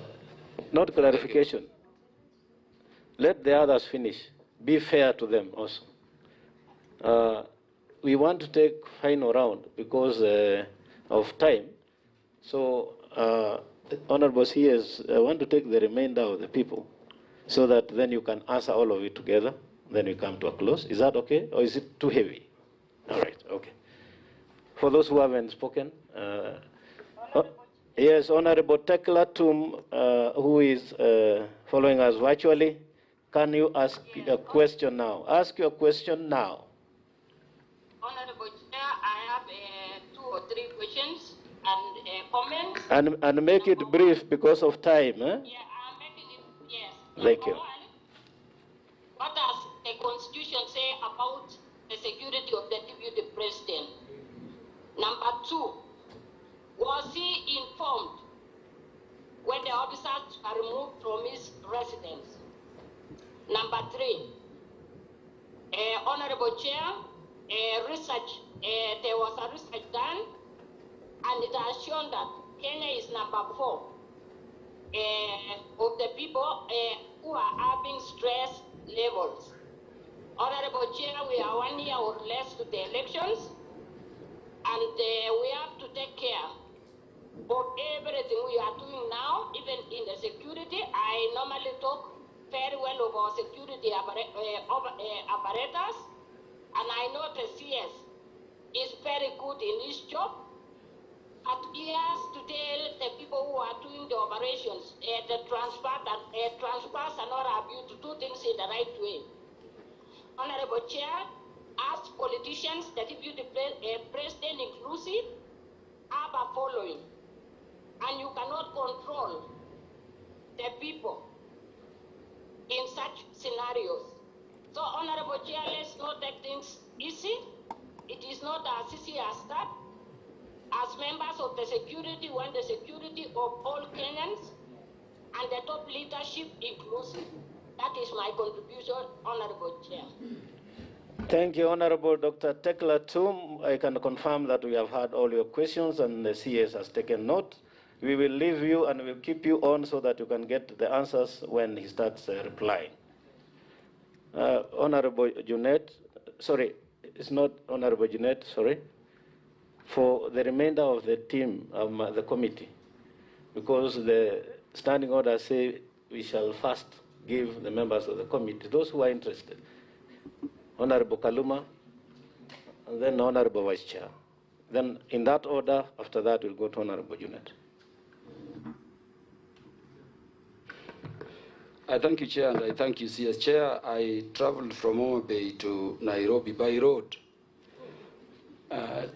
Not clarification. Let the others finish. Be fair to them also. We want to take final round because of time. So, Honorable CS, I want to take the remainder of the people so that then you can answer all of it together. Then we come to a close. Is that okay? Or is it too heavy? All right, okay. For those who haven't spoken, yes, Honorable Tekla Tum, who is following us virtually, can you ask a question now? Ask your question now. Honorable Chair, I have 2 or 3 questions and comments. And make it brief because of time. Eh? Yeah, I'm making it, yes. Thank you. What does the Constitution say about the security of the Deputy President? Number 2, was he informed when the officers are removed from his residence? Number 3, Honorable Chair, there was a research done, and it has shown that Kenya is number 4 of the people who are having stress levels. Honorable Chair, we are 1 year or less to the elections, and we have to take care of everything we are doing now, even in the security. I normally talk very well of our security apparatus, and I know the CS is very good in his job, but he has to tell the people who are doing the operations, the transfers and what have you, to do things in the right way. Honorable Chair, as politicians, the Deputy President inclusive, have a following, and you cannot control the people in such scenarios. So, Honorable Chair, let's not take things easy. It is not as easy as that. As members of the security, we want the security of all Kenyans and the top leadership inclusive. That is my contribution, Honorable Chair. Thank you, Honorable Dr. Tekla Tum. I can confirm that we have heard all your questions and the CS has taken note. We will leave you and we'll keep you on so that you can get the answers when he starts replying. Honorable Junet, sorry, it's not Honorable Junet, sorry, for the remainder of the team, the committee, because the standing order say we shall first give the members of the committee, those who are interested. Honorable Kaluma, and then Honorable Vice Chair. Then in that order, after that, we'll go to Honorable Junet. I thank you, Chair, and I thank you, CS. Chair, I traveled from Homa Bay to Nairobi by road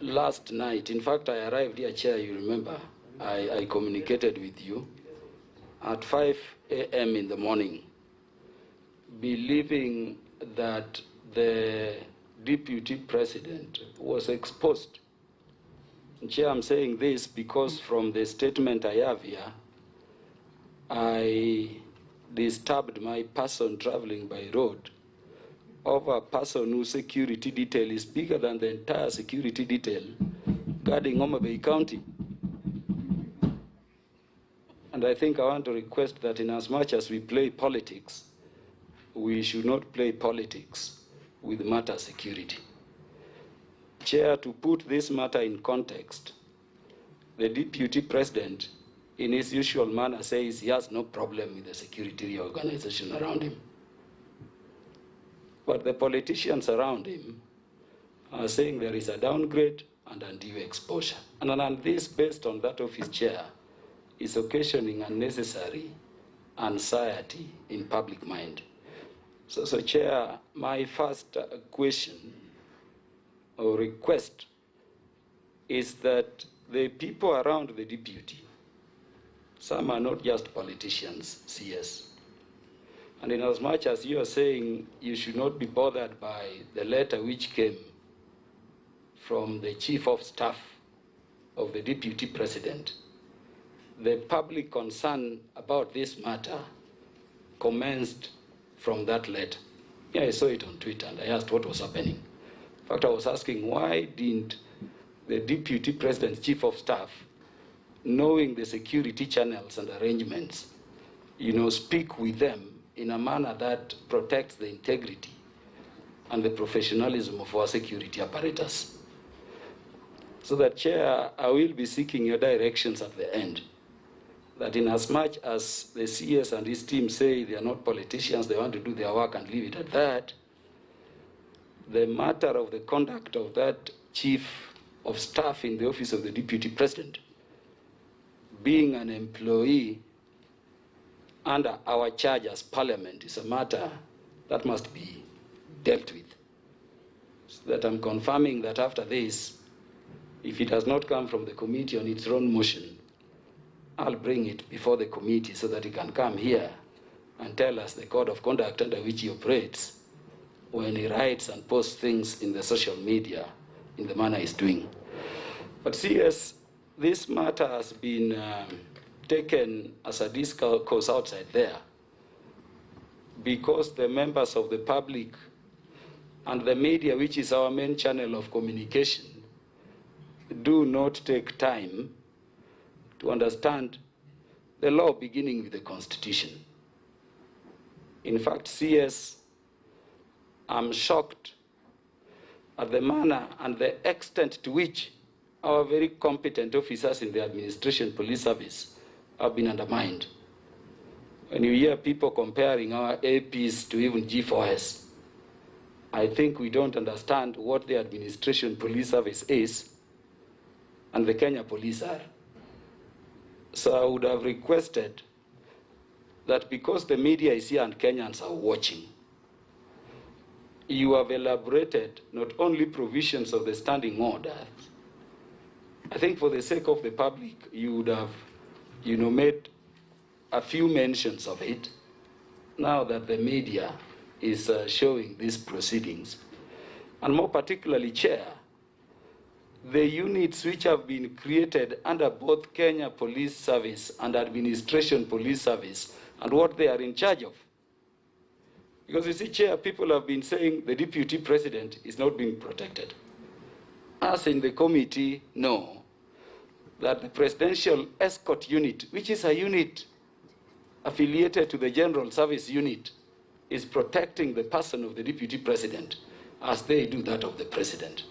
last night. In fact, I arrived here, Chair, you remember, I communicated with you at 5 a.m. in the morning, believing that the Deputy President was exposed. And Chair, I'm saying this because from the statement I have here, I disturbed my person traveling by road of a person whose security detail is bigger than the entire security detail guarding Homa Bay County. And I think I want to request that in as much as we play politics, we should not play politics with matter security. Chair, to put this matter in context, the Deputy President, in his usual manner, says he has no problem with the security reorganization around him. But the politicians around him are saying there is a downgrade and undue exposure. And this, based on that of his chair, is occasioning unnecessary anxiety in public mind. So Chair, my first question or request is that the people around the deputy, some are not just politicians, CS. And in as much as you are saying you should not be bothered by the letter which came from the Chief of Staff of the Deputy President, the public concern about this matter commenced from that letter. Yeah, I saw it on Twitter and I asked what was happening. In fact, I was asking why didn't the Deputy President's Chief of Staff, knowing the security channels and arrangements, speak with them in a manner that protects the integrity and the professionalism of our security apparatus. So that, Chair, I will be seeking your directions at the end, that in as much as the CS and his team say they are not politicians, they want to do their work and leave it at that, the matter of the conduct of that Chief of Staff in the office of the Deputy President, being an employee under our charge as Parliament, is a matter that must be dealt with. So that I'm confirming that after this, if it does not come from the committee on its own motion, I'll bring it before the committee so that he can come here and tell us the code of conduct under which he operates when he writes and posts things in the social media in the manner he's doing. But CS, this matter has been taken as a discourse outside there because the members of the public and the media, which is our main channel of communication, do not take time to understand the law beginning with the Constitution. In fact, CS, I'm shocked at the manner and the extent to which our very competent officers in the administration police service have been undermined. When you hear people comparing our APs to even G4S, I think we don't understand what the administration police service is and the Kenya police are. So I would have requested that because the media is here and Kenyans are watching, you have elaborated not only provisions of the standing order. I think for the sake of the public, you would have, made a few mentions of it, now that the media is showing these proceedings, and more particularly, Chair, the units which have been created under both Kenya Police Service and Administration Police Service and what they are in charge of. Because you see, Chair, people have been saying the Deputy President is not being protected. Us in the committee know that the Presidential Escort Unit, which is a unit affiliated to the General Service Unit, is protecting the person of the Deputy President as they do that of the President.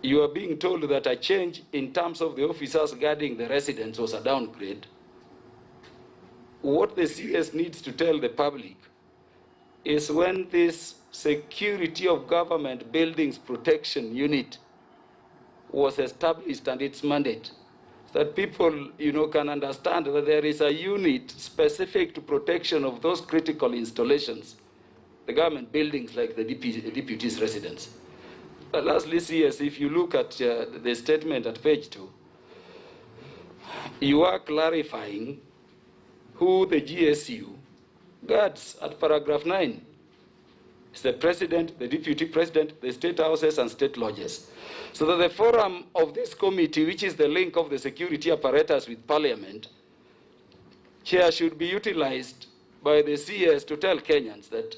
You are being told that a change in terms of the officers guarding the residents was a downgrade. What the CS needs to tell the public is when this Security of Government Buildings Protection Unit was established and its mandate, so that people, can understand that there is a unit specific to protection of those critical installations, the government buildings like the deputy's residence. Lastly, CS, if you look at the statement at page 2, you are clarifying who the GSU guards at paragraph 9. It's the President, the Deputy President, the State Houses, and State Lodges. So that the forum of this committee, which is the link of the security apparatus with Parliament, Chair, should be utilized by the CS to tell Kenyans that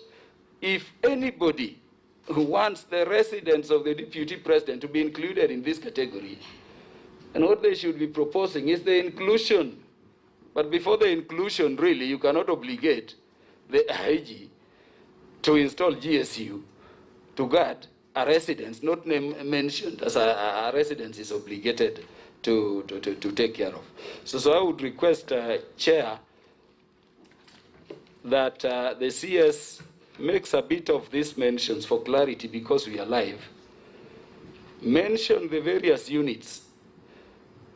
if anybody who wants the residents of the Deputy President to be included in this category, and what they should be proposing is the inclusion. But before the inclusion, really, you cannot obligate the IG to install GSU to guard a residence not mentioned as a residence is obligated to take care of. So I would request, Chair, that the CS makes a bit of these mentions for clarity because we are live. Mention the various units.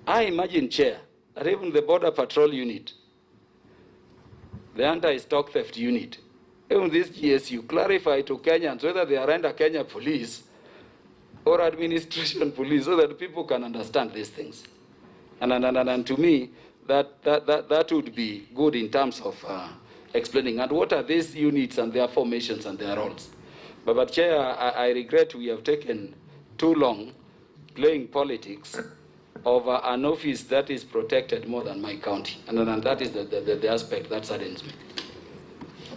I imagine, Chair, that even the Border Patrol unit, the anti-stock theft unit, even this GSU, clarify to Kenyans whether they are under Kenya Police or Administration Police so that people can understand these things. And to me, that would be good in terms of explaining. And what are these units and their formations and their roles? But Chair, I regret we have taken too long playing politics over an office that is protected more than my county. And that is the aspect that saddens me.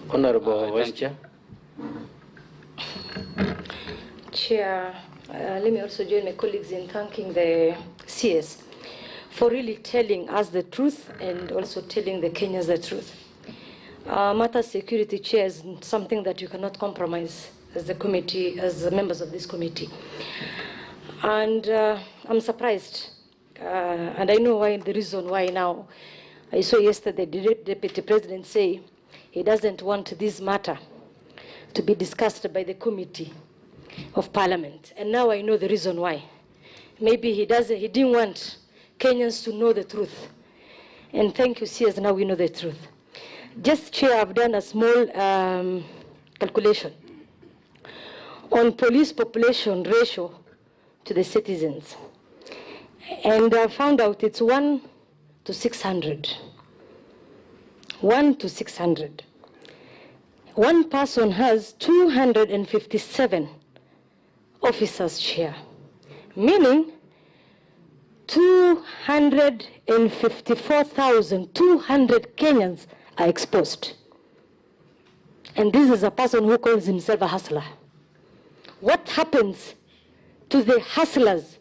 Honorable Vice Chair. Chair, let me also join my colleagues in thanking the CS for really telling us the truth and also telling the Kenyans the truth. Matter security, Chair, is something that you cannot compromise as the committee, as the members of this committee. And I'm surprised, and I know why, the reason why now. I saw yesterday the Deputy President say he doesn't want this matter to be discussed by the committee of Parliament. And now I know the reason why. Maybe he didn't want Kenyans to know the truth. And thank you, CS, now we know the truth. Just, Chair, I've done a small calculation on police population ratio to the citizens. And I found out it's 1 to 600. 1 to 600. One person has 257 officers, Chair, meaning 254,200 Kenyans are exposed. And this is a person who calls himself a hustler. What happens to the hustlers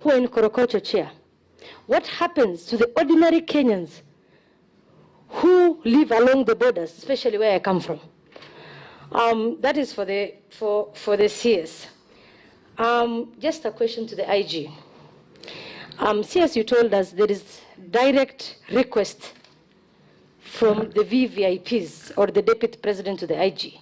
who are in Korokocho, Chair? What happens to the ordinary Kenyans who live along the borders, especially where I come from? That is for the CS. Just a question to the IG. CS, you told us there is direct request from the VVIPs or the Deputy President to the IG.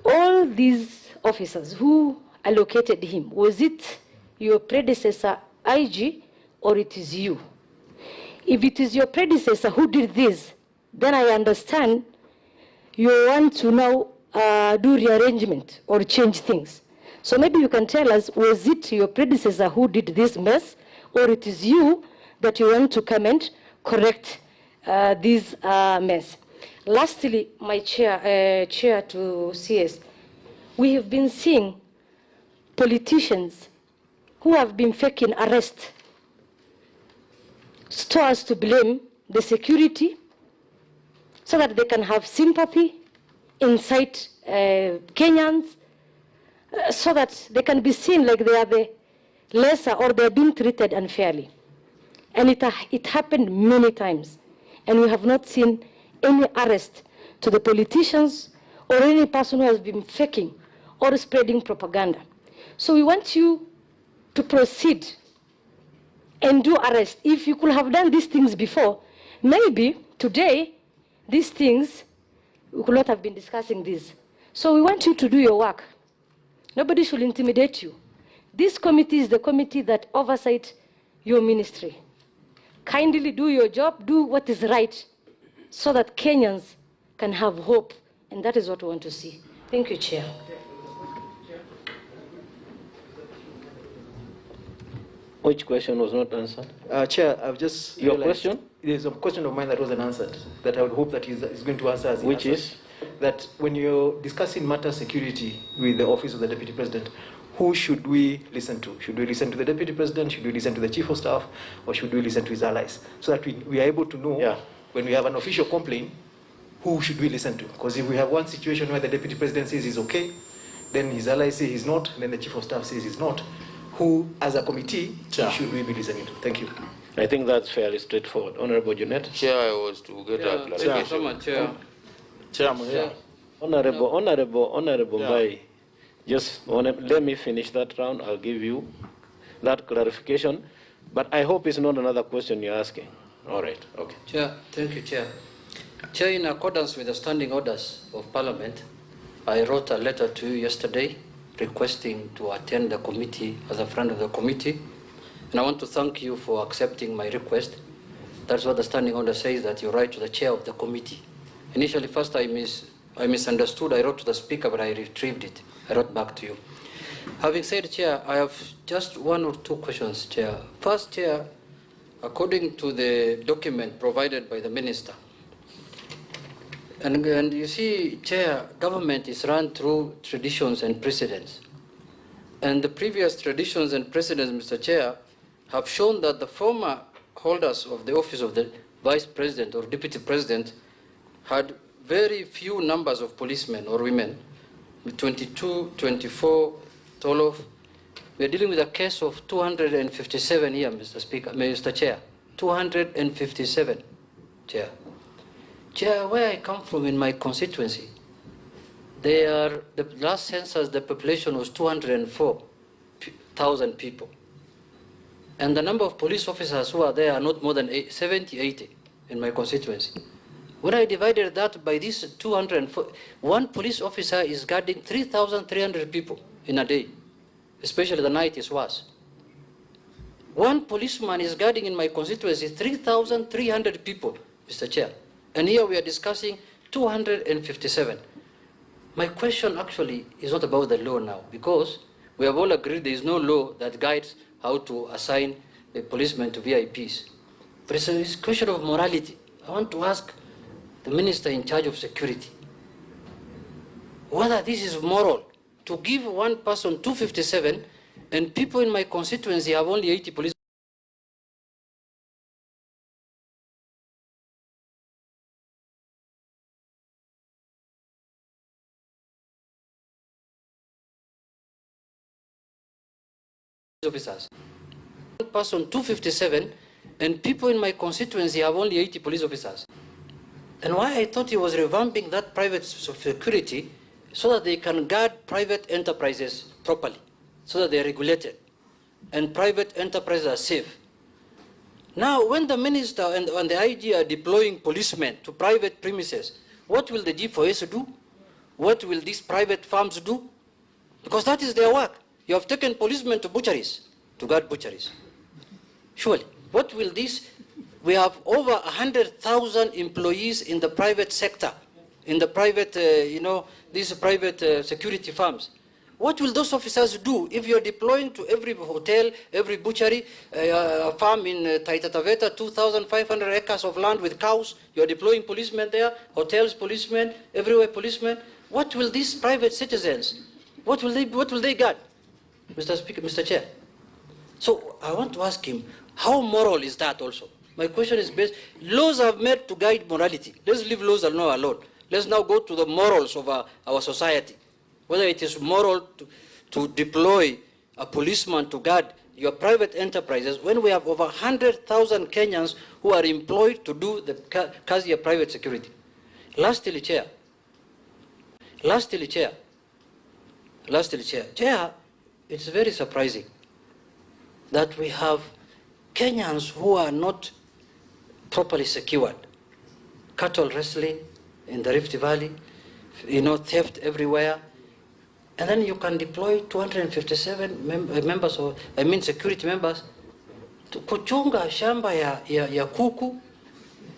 All these officers who allocated him, was it your predecessor IG or it is you? If it is your predecessor who did this, then I understand you want to now do rearrangement or change things. So maybe you can tell us, was it your predecessor who did this mess, or it is you that you want to come and correct this mess? Lastly, my chair to CS, we have been seeing politicians who have been faking arrest so as to blame the security so that they can have sympathy, incite Kenyans, so that they can be seen like they are the lesser or they're being treated unfairly. And it happened many times. And we have not seen any arrest to the politicians or any person who has been faking or spreading propaganda. So we want you to proceed and do arrest. If you could have done these things before, maybe today, these things, we could not have been discussing this. So we want you to do your work. Nobody should intimidate you. This committee is the committee that oversights your ministry. Kindly do your job, do what is right, so that Kenyans can have hope. And that is what we want to see. Thank you, Chair. Which question was not answered? Chair, I've just Your realized question? There's a question of mine that wasn't answered that I would hope that he's going to answer. As he Which answers. is? That when you're discussing matter security with the office of the Deputy President, who should we listen to? Should we listen to the Deputy President? Should we listen to the Chief of Staff? Or should we listen to his allies? So that we are able to know when we have an official complaint, who should we listen to? Because if we have one situation where the Deputy President says he's okay, then his allies say he's not, then the Chief of Staff says he's not, who, as a committee, should we be listening to? Thank you. I think that's fairly straightforward. Honorable Junet. Chair, I was to get a clarification. Thank you so much, Chair. Chairman, Honorable Bai, just let me finish that round. I'll give you that clarification. But I hope it's not another question you're asking. All right, okay. Chair, thank you, Chair. Chair, in accordance with the standing orders of Parliament, I wrote a letter to you yesterday requesting to attend the committee as a friend of the committee. And I want to thank you for accepting my request. That's what the standing order says, that you write to the chair of the committee. Initially, first I misunderstood. I wrote to the speaker, but I retrieved it. I wrote back to you. Having said, Chair, I have just one or two questions, Chair. First, Chair, according to the document provided by the minister, and you see, Chair, government is run through traditions and precedents. And the previous traditions and precedents, Mr. Chair, have shown that the former holders of the office of the Vice President or Deputy President had very few numbers of policemen or women, 22, 24, 12. We are dealing with a case of 257 here, Mr. Chair. 257, Chair. Chair, where I come from in my constituency, the last census, the population was 204,000 people. And the number of police officers who are there are not more than 70, 80 in my constituency. When I divided that by this 204, one police officer is guarding 3,300 people in a day, especially the night is worse. One policeman is guarding in my constituency 3,300 people, Mr. Chair. And here we are discussing 257. My question actually is not about the law now, because we have all agreed there is no law that guides how to assign a policeman to VIPs. But it's a question of morality. I want to ask the minister in charge of security whether this is moral to give one person 257 and people in my constituency have only 80 police officers. One person 257 and people in my constituency have only 80 police officers. And why I thought he was revamping that private security so that they can guard private enterprises properly, so that they are regulated and private enterprises are safe. Now, when the minister and the IG are deploying policemen to private premises, what will the G4S do? What will these private farms do? Because that is their work. You have taken policemen to butcheries, to guard butcheries. Surely, what will this? We have over 100,000 employees in the private sector, in the private, these private security firms. What will those officers do if you're deploying to every hotel, every butchery, farm in Taita Taveta, 2,500 acres of land with cows? You're deploying policemen there, hotels, policemen, everywhere policemen. What will these private citizens, what will they get, Mr. Speaker, Mr. Chair? So I want to ask him, how moral is that also? My question is based, laws are made to guide morality. Let's leave laws alone. Let's now go to the morals of our society. Whether it is moral to deploy a policeman to guard your private enterprises when we have over 100,000 Kenyans who are employed to do the kazi of private security. Lastly, Chair, it's very surprising that we have Kenyans who are not properly secured. Cattle wrestling in the Rift Valley, theft everywhere. And then you can deploy 257 members, security members, to kuchunga shamba ya kuku,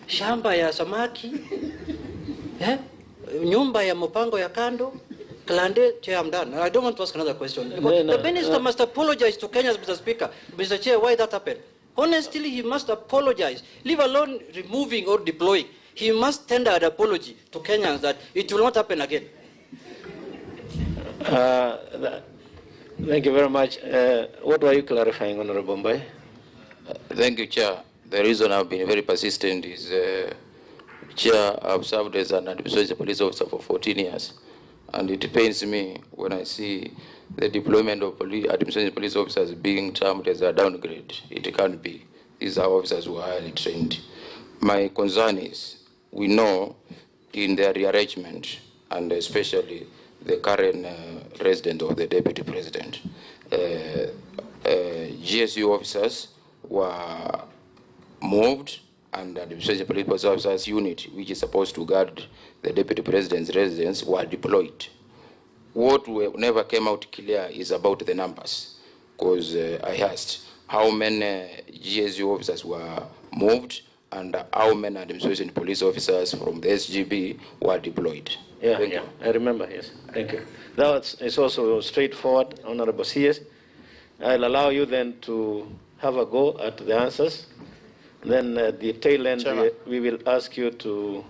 shamba ya samaki, nyumba ya mopango ya kando. Chair, I'm done. I don't want to ask another question. The minister must apologize to Kenyans, Mr. Speaker. Mr. Chair, why that happened? Honestly, he must apologize. Leave alone removing or deploying. He must tender an apology to Kenyans that it will not happen again. Thank you very much. What were you clarifying, Honorable Mbai? Thank you, Chair. The reason I've been very persistent is, Chair, I've served as an administrative police officer for 14 years. And it pains me when I see the deployment of administrative police officers being termed as a downgrade. It can't be. These are officers who are highly trained. My concern is, we know in their rearrangement, and especially the current resident of the Deputy President, GSU officers were moved, and the Administrative Police Officers Unit, which is supposed to guard the Deputy President's residence, were deployed. What never came out clear is about the numbers, because I asked how many GSU officers were moved and how many administration police officers from the SGB were deployed. Yeah, I remember, yes. Thank you. That is also straightforward, Honorable CS. I'll allow you then to have a go at the answers. Then at the tail end, we will ask you to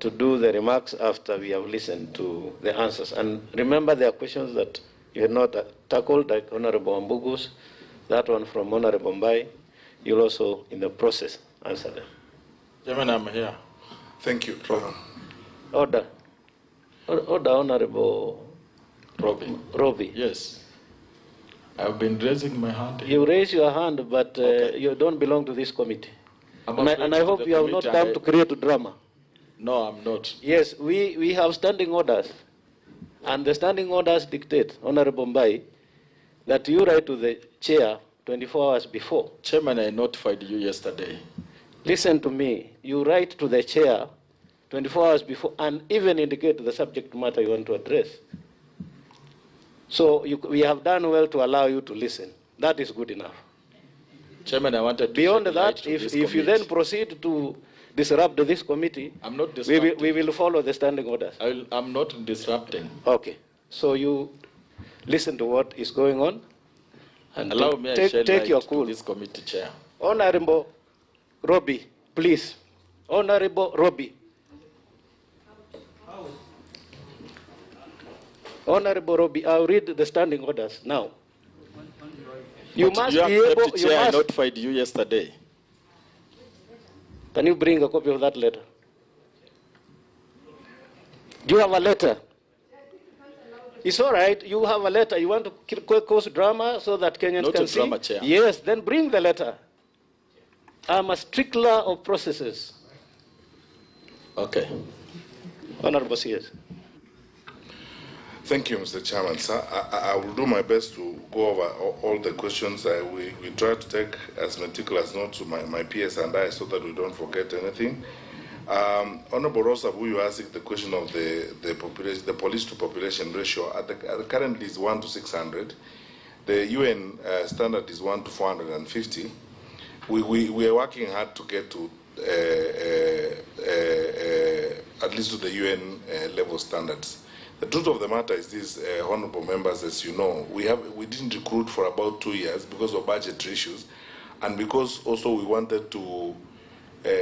do the remarks after we have listened to the answers. And remember, there are questions that you had not tackled, like Honorable Ambugus, that one from Honorable Mbai. You'll also, in the process, answer them. Chairman, I'm here. Thank you. Order, Honorable Robbie. Yes. I've been raising my hand. You raise your hand, but you don't belong to this committee. And I hope you have not come to create drama. No, I'm not. Yes, we have standing orders. And the standing orders dictate, Honorable Mbai, that you write to the chair 24 hours before. Chairman, I notified you yesterday. Listen to me. You write to the chair 24 hours before and even indicate the subject matter you want to address. So we have done well to allow you to listen. That is good enough. Chairman, I wanted to beyond that, if you then proceed to disrupt this committee, I'm not disrupting. We will follow the standing orders. I'm not disrupting. Okay. So you listen to what is going on and allow me take your cool. To this committee chair. Honorable Robbie, please. Honorable Robbie. Honorable Robbie, I'll read the standing orders now. You must be able. I notified you yesterday. Can you bring a copy of that letter? Do you have a letter? It's all right. You have a letter. You want to cause drama so that Kenyans can see? Drama, Chair. Yes, then bring the letter. I'm a stickler of processes. Okay. Honorable CS. Thank you, Mr. Chairman. Sir, I will do my best to go over all the questions. We try to take as meticulous notes to my peers and I so that we don't forget anything. Honorable Rosabu, you asked the question of the population, the police to population ratio. Currently is 1 to 600. The UN standard is 1 to 450. We are working hard to get to at least to the UN level standards. The truth of the matter is this, honorable members, as you know, we didn't recruit for about 2 years because of budgetary issues, and because also we wanted to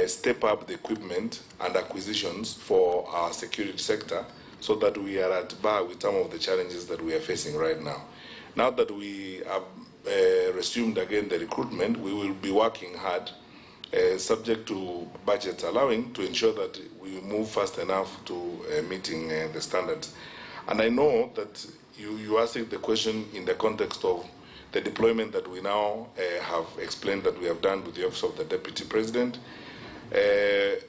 step up the equipment and acquisitions for our security sector so that we are at bar with some of the challenges that we are facing right now. Now that we have resumed again the recruitment, we will be working hard, subject to budgets allowing, to ensure that we move fast enough to meeting the standards. And I know that you asked the question in the context of the deployment that we now have explained that we have done with the Office of the Deputy President. I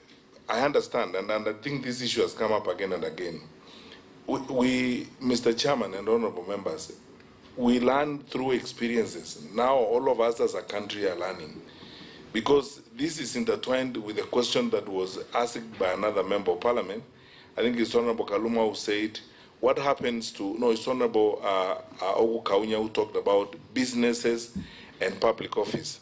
understand, and I think this issue has come up again and again. We, Mr. Chairman and honorable members, we learn through experiences. Now all of us as a country are learning, because this is intertwined with a question that was asked by another member of parliament. I think it's Honorable Kaluma who said, what happens to, no, it's Honorable Ogu Kaunya who talked about businesses and public office.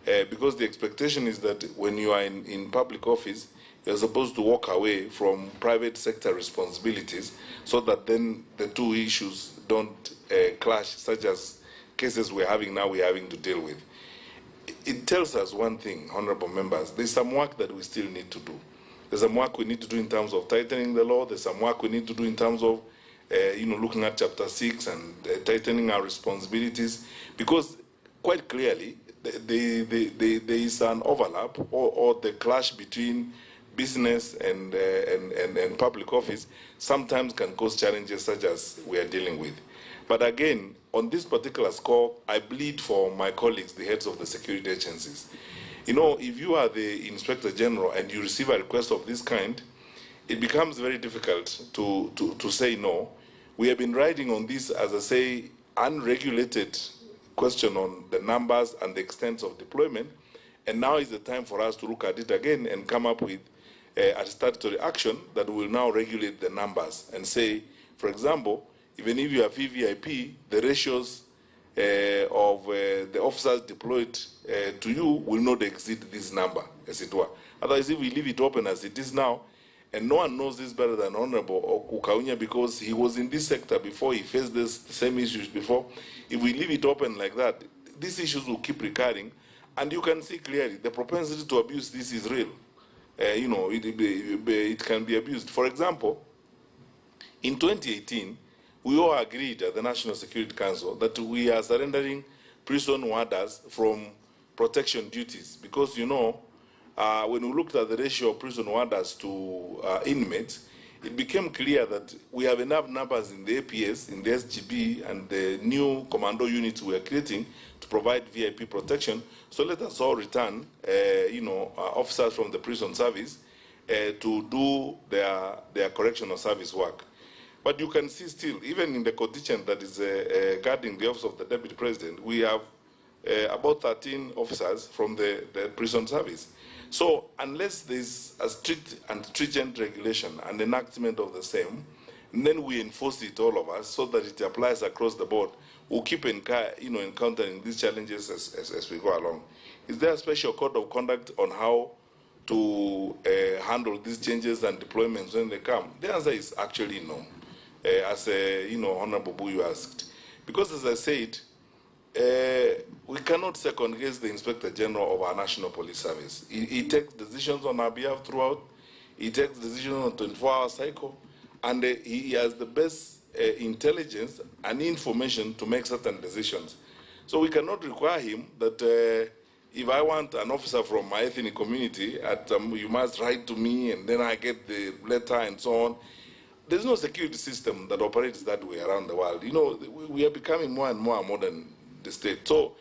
Because the expectation is that when you are in public office, you're supposed to walk away from private sector responsibilities so that then the two issues don't clash, such as cases we're having to deal with. It tells us one thing, honorable members, there's some work that we still need to do. There's some work we need to do in terms of tightening the law. There's some work we need to do in terms of looking at Chapter 6 and tightening our responsibilities, because quite clearly there is an overlap or the clash between business and public office sometimes can cause challenges such as we are dealing with. But again, on this particular score, I plead for my colleagues, the heads of the security agencies. You know, if you are the Inspector General and you receive a request of this kind, it becomes very difficult to say no. We have been riding on this, as I say, unregulated question on the numbers and the extent of deployment, and now is the time for us to look at it again and come up with a statutory action that will now regulate the numbers and say, for example, even if you have VVIP, the ratios of the officers deployed to you will not exceed this number, as it were. Otherwise, if we leave it open as it is now, and no one knows this better than Honorable Okaunya, because he was in this sector before, he faced the same issues before. If we leave it open like that, these issues will keep recurring, and you can see clearly the propensity to abuse this is real. It can be abused. For example, in 2018, we all agreed at the National Security Council that we are surrendering prison warders from protection duties, because, when we looked at the ratio of prison warders to inmates, it became clear that we have enough numbers in the APS, in the SGB, and the new commando units we are creating to provide VIP protection. So let us all return, officers from the prison service to do their correctional service work. But you can see still, even in the contingent that is guarding the Office of the Deputy President, we have about 13 officers from the prison service. So unless there's a strict and stringent regulation and enactment of the same, and then we enforce it, all of us, so that it applies across the board, we'll keep encountering these challenges as we go along. Is there a special code of conduct on how to handle these changes and deployments when they come? The answer is actually no, as Honorable Buyu asked. Because as I said, we cannot second guess the Inspector General of our National Police Service. He takes decisions on our behalf throughout. He takes decisions on a 24-hour cycle, and he has the best intelligence and information to make certain decisions. So we cannot require him that if I want an officer from my ethnic community, you must write to me, and then I get the letter and so on. There's no security system that operates that way around the world. We are becoming more and more modern, the state. So,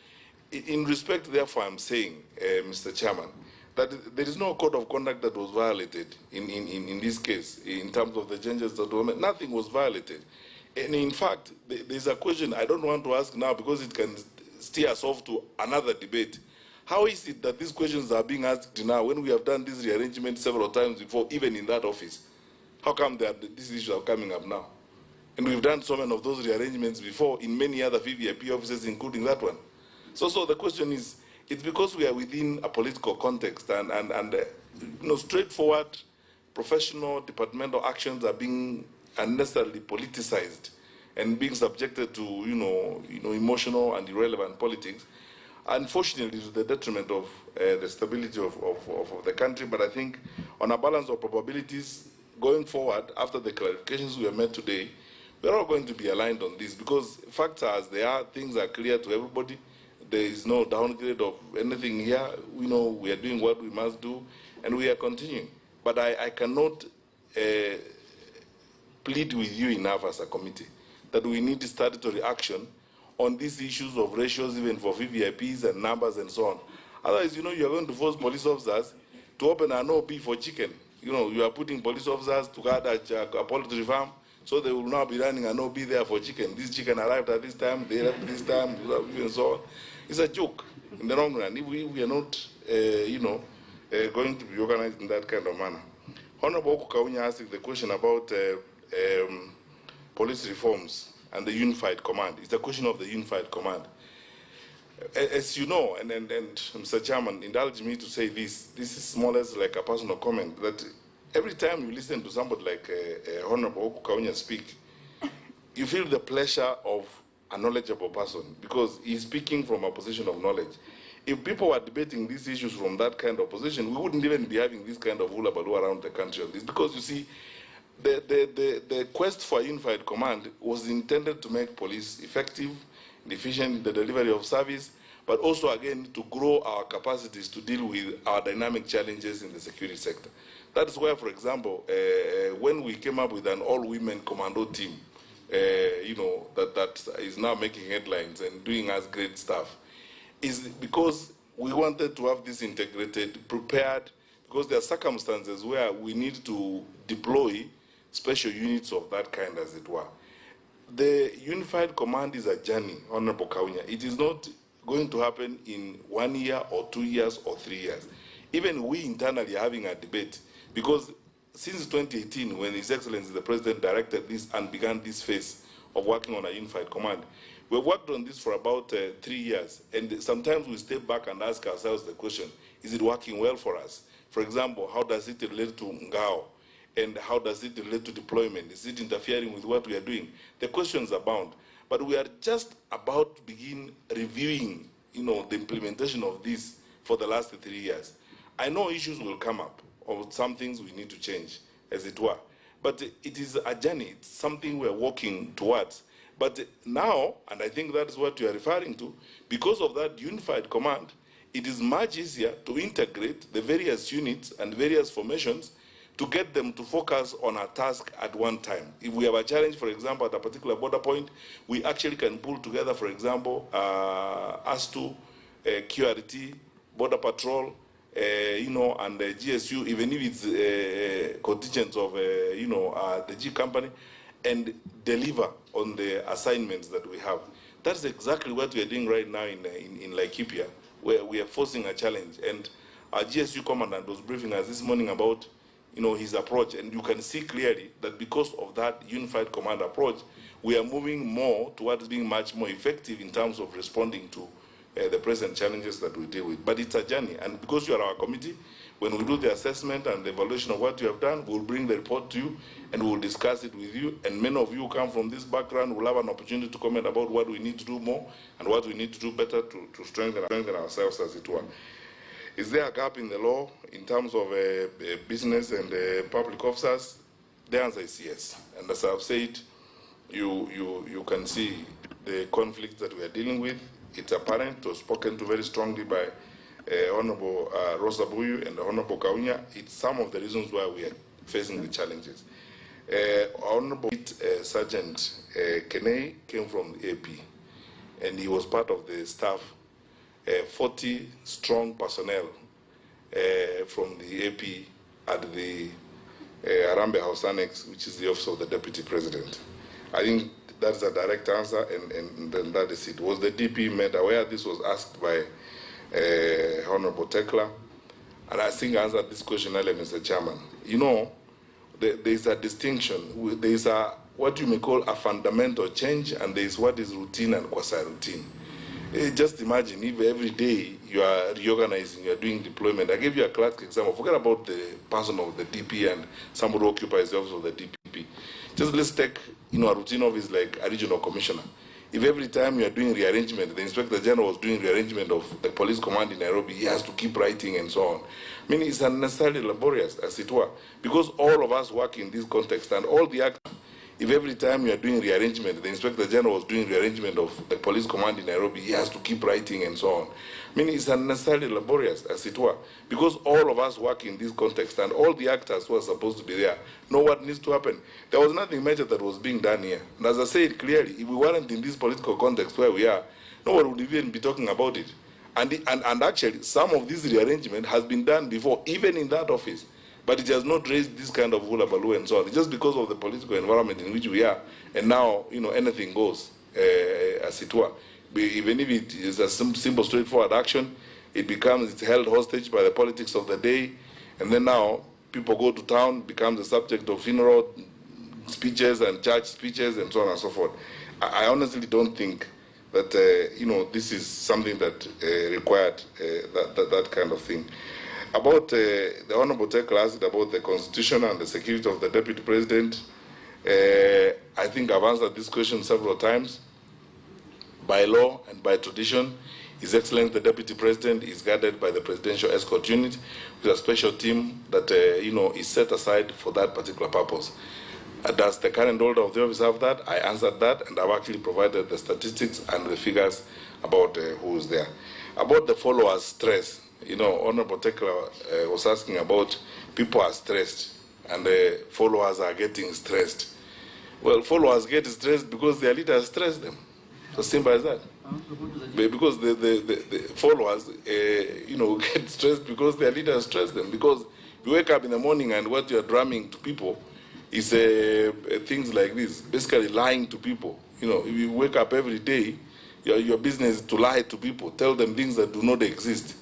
in respect, therefore, I'm saying, Mr. Chairman, that there is no code of conduct that was violated in this case, in terms of the changes that were made. Nothing was violated. And in fact, there's a question I don't want to ask now because it can steer us off to another debate. How is it that these questions are being asked now when we have done this rearrangement several times before, even in that office? How come these issues are coming up now? And we've done so many of those rearrangements before in many other VVIP offices, including that one. So the question is, it's because we are within a political context and straightforward professional departmental actions are being unnecessarily politicized and being subjected to, emotional and irrelevant politics, unfortunately to the detriment of the stability of the country. But I think on a balance of probabilities, going forward, after the clarifications we have made today, we're all going to be aligned on this, because facts are as they are, things are clear to everybody. There is no downgrade of anything here. We know we are doing what we must do, and we are continuing. But I cannot plead with you enough as a committee that we need statutory action on these issues of ratios, even for VVIPs and numbers and so on. Otherwise, you are going to force police officers to open an OB for chicken. You are putting police officers to guard a poultry farm, so they will now be running an OB there for chicken. This chicken arrived at this time, they left this time, and so on. It's a joke in the long run if we are not, going to be organized in that kind of manner. Honorable Okukaunya asked the question about police reforms and the unified command. It's a question of the unified command. As you know, and Mr. Chairman, indulge me to say this is more or less like a personal comment, that every time you listen to somebody like Honorable Okukaunya speak, you feel the pleasure of a knowledgeable person, because he's speaking from a position of knowledge. If people were debating these issues from that kind of position, we wouldn't even be having this kind of hullabaloo around the country on this, because you see, the quest for a unified command was intended to make police effective and efficient in the delivery of service, but also, again, to grow our capacities to deal with our dynamic challenges in the security sector. That is why, for example, when we came up with an all-women commando team, that is now making headlines and doing us great stuff, is because we wanted to have this integrated, prepared, because there are circumstances where we need to deploy special units of that kind, as it were. The unified command is a journey, Honorable Kaunya. It is not going to happen in 1 year or 2 years or 3 years. Even we internally are having a debate, because since 2018, when His Excellency the President directed this and began this phase of working on a unified command, we've worked on this for about 3 years, and sometimes we step back and ask ourselves the question, is it working well for us? For example, how does it relate to Ngao? And how does it relate to deployment? Is it interfering with what we are doing? The questions abound. But we are just about to begin reviewing, the implementation of this for the last 3 years. I know issues will come up, or some things we need to change, as it were. But it is a journey. It's something we're working towards. But now, and I think that is what you are referring to, because of that unified command, it is much easier to integrate the various units and various formations to get them to focus on a task at one time. If we have a challenge, for example, at a particular border point, we actually can pull together, for example, ASTU, QRT, Border Patrol, and the GSU, even if it's contingents of, the G company, and deliver on the assignments that we have. That's exactly what we are doing right now in Laikipia, where we are forcing a challenge. And our GSU commandant was briefing us this morning about his approach, and you can see clearly that because of that unified command approach, we are moving more towards being much more effective in terms of responding to the present challenges that we deal with. But it's a journey, and because you are our committee, when we do the assessment and the evaluation of what you have done, we'll bring the report to you and we'll discuss it with you. And many of you who come from this background will have an opportunity to comment about what we need to do more and what we need to do better to strengthen ourselves, as it were. Is there a gap in the law in terms of business and public officers? The answer is yes. And as I've said, you can see the conflict that we are dealing with. It's apparent, it was spoken to very strongly by Honorable Rosa Buyu and Honorable Kaunya. It's some of the reasons why we are facing the challenges. Honorable Sergeant Kenei came from the AP, and he was part of the staff, 40 strong personnel from the AP at the Arambe House Annex, which is the office of the Deputy President. I think that's a direct answer, and then that is it. Was the DP made aware? This was asked by Honorable Tekla, and I think I answered this question earlier, Mr. Chairman. There is a distinction. There is what you may call a fundamental change, and there is what is routine and quasi-routine. Just imagine if every day you are reorganizing, you are doing deployment. I gave you a classic example. Forget about the person of the DP and somebody who occupies the office of the DPP. Just let's take, a routine office like a regional commissioner. If every time you are doing rearrangement, the Inspector General was doing rearrangement of the police command in Nairobi, he has to keep writing and so on. I mean, it's unnecessarily laborious, as it were, because all of us work in this context, and all the actors, if every time you are doing rearrangement, the Inspector General was doing rearrangement of the police command in Nairobi, he has to keep writing and so on. I mean, it's unnecessarily laborious, as it were, because all of us work in this context, and all the actors who are supposed to be there know what needs to happen. There was nothing major that was being done here. And as I said clearly, if we weren't in this political context where we are, no one would even be talking about it. And actually, some of this rearrangement has been done before, even in that office. But it has not raised this kind of hullabaloo and so on. It's just because of the political environment in which we are. And now, anything goes, as it were. Even if it is a simple, straightforward action, it's held hostage by the politics of the day. And then now, people go to town, become the subject of funeral speeches and church speeches and so on and so forth. I honestly don't think that, this is something that required that kind of thing. About the Honorable Tekla asked about the Constitution and the security of the Deputy President. I think I've answered this question several times. By law and by tradition, His Excellency the Deputy President is guarded by the Presidential Escort Unit with a special team that is set aside for that particular purpose. Does the current holder of the office have that? I answered that, and I've actually provided the statistics and the figures about who is there. About the followers' stress, Honorable Tekla was asking about people are stressed and the followers are getting stressed. Well, followers get stressed because their leaders stress them. As simple as that. Because the followers, get stressed because their leaders stress them. Because you wake up in the morning and what you are drumming to people is things like this, basically lying to people. If you wake up every day, your business is to lie to people, tell them things that do not exist.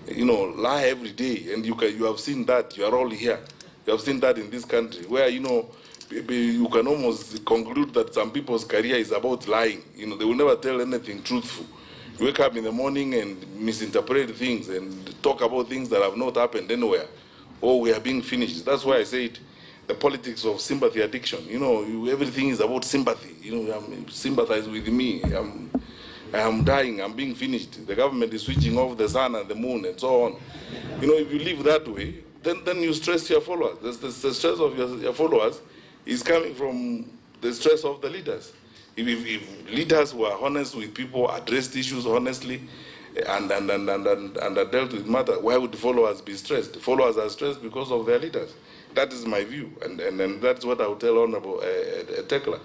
Lie every day, and you have seen that. You are all here. You have seen that in this country, where you can almost conclude that some people's career is about lying. They will never tell anything truthful. You wake up in the morning and misinterpret things and talk about things that have not happened anywhere. Oh, we are being finished. That's why I said the politics of sympathy addiction. Everything is about sympathy. Sympathize with me. I am dying, I'm being finished. The government is switching off the sun and the moon and so on. If you live that way, then you stress your followers. The stress of your followers is coming from the stress of the leaders. If leaders who are honest with people, addressed issues honestly, and are dealt with matter, why would the followers be stressed? The followers are stressed because of their leaders. That is my view, and that's what I would tell Honorable Tekla.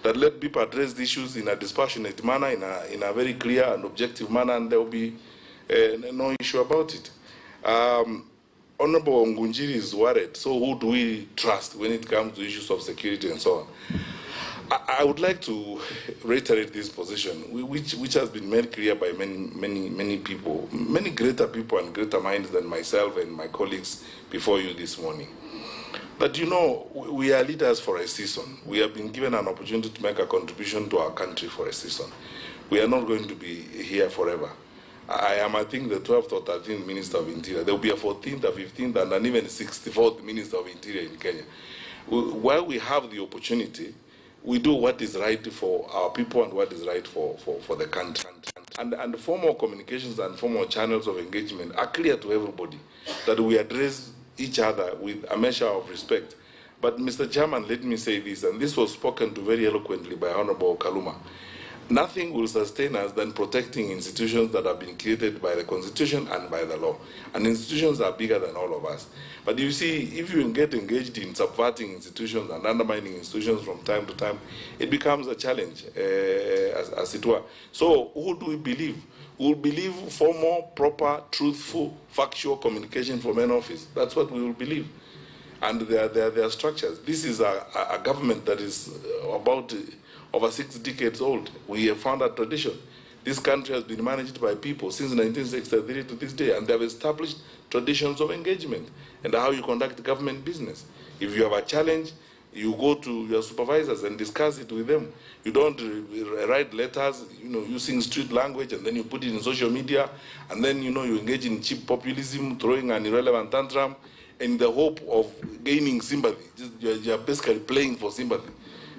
That let people address the issues in a dispassionate manner, in a very clear and objective manner, and there will be no issue about it. Honorable Ngunjiri is worried, so who do we trust when it comes to issues of security and so on? I would like to reiterate this position, which has been made clear by many people, many greater people and greater minds than myself and my colleagues before you this morning. But we are leaders for a season. We have been given an opportunity to make a contribution to our country for a season. We are not going to be here forever. I am, I think, the 12th or 13th Minister of Interior. There will be a 14th, a 15th, and an even 64th Minister of Interior in Kenya. While we have the opportunity, we do what is right for our people and what is right for the country. And formal communications and formal channels of engagement are clear to everybody that we address each other with a measure of respect. But Mr. Chairman, let me say this, and this was spoken to very eloquently by Honorable Kaluma. Nothing will sustain us than protecting institutions that have been created by the Constitution and by the law. And institutions are bigger than all of us. But you see, if you get engaged in subverting institutions and undermining institutions from time to time, it becomes a challenge, as it were. So who do we believe? We will believe formal, proper, truthful, factual communication from an office. That's what we will believe. And there are structures. This is a government that is about over 6 decades old. We have found a tradition. This country has been managed by people since 1963 to this day, and they have established traditions of engagement and how you conduct government business. If you have a challenge, you go to your supervisors and discuss it with them. You don't write letters, using street language, and then you put it in social media, and then, you engage in cheap populism, throwing an irrelevant tantrum, in the hope of gaining sympathy. You're basically playing for sympathy.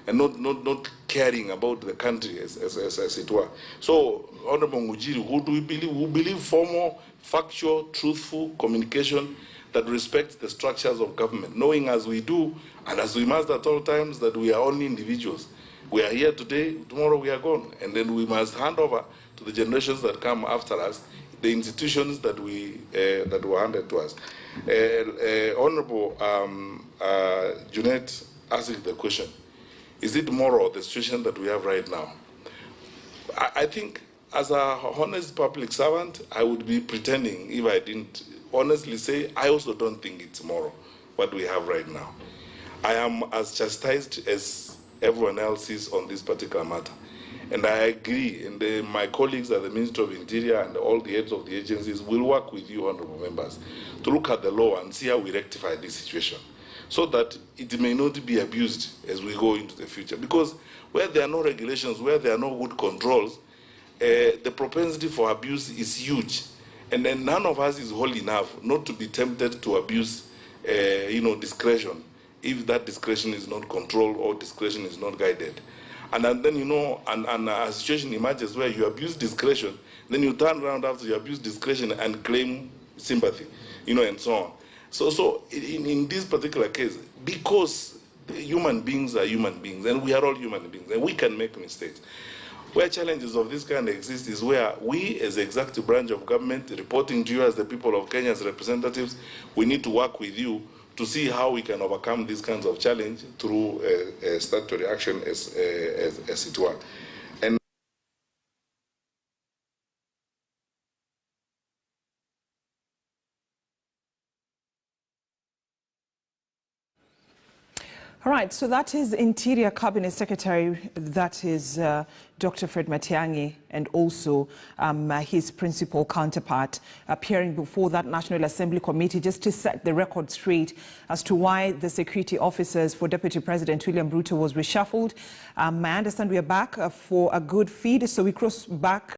and not caring about the country as it were. So, Honorable Mujiri, who do we believe? We believe formal, factual, truthful communication that respects the structures of government, knowing as we do, and as we must at all times, that we are only individuals. We are here today, tomorrow we are gone, and then we must hand over to the generations that come after us the institutions that that were handed to us. Honorable Junet asked the question, is it moral, the situation that we have right now? I think as a honest public servant, I would be pretending if I didn't honestly say, I also don't think it's moral, what we have right now. I am as chastised as everyone else is on this particular matter. And I agree, and my colleagues at the Ministry of Interior and all the heads of the agencies will work with you, honorable members, to look at the law and see how we rectify this situation, so that it may not be abused as we go into the future. Because where there are no regulations, where there are no good controls, the propensity for abuse is huge. And then none of us is whole enough not to be tempted to abuse, discretion, if that discretion is not controlled or discretion is not guided. And then, a situation emerges where you abuse discretion, then you turn around after you abuse discretion and claim sympathy, and so on. So in this particular case, because human beings are human beings, and we are all human beings, and we can make mistakes. Where challenges of this kind exist is where we, as the executive branch of government, reporting to you as the people of Kenya as representatives, we need to work with you to see how we can overcome these kinds of challenge through statutory action as it were. And all right, so that is Interior Cabinet Secretary, that is Dr. Fred Matiang'I, and also his principal counterpart appearing before that National Assembly Committee just to set the record straight as to why the security officers for Deputy President William Ruto was reshuffled. I understand we are back for a good feed, so we cross back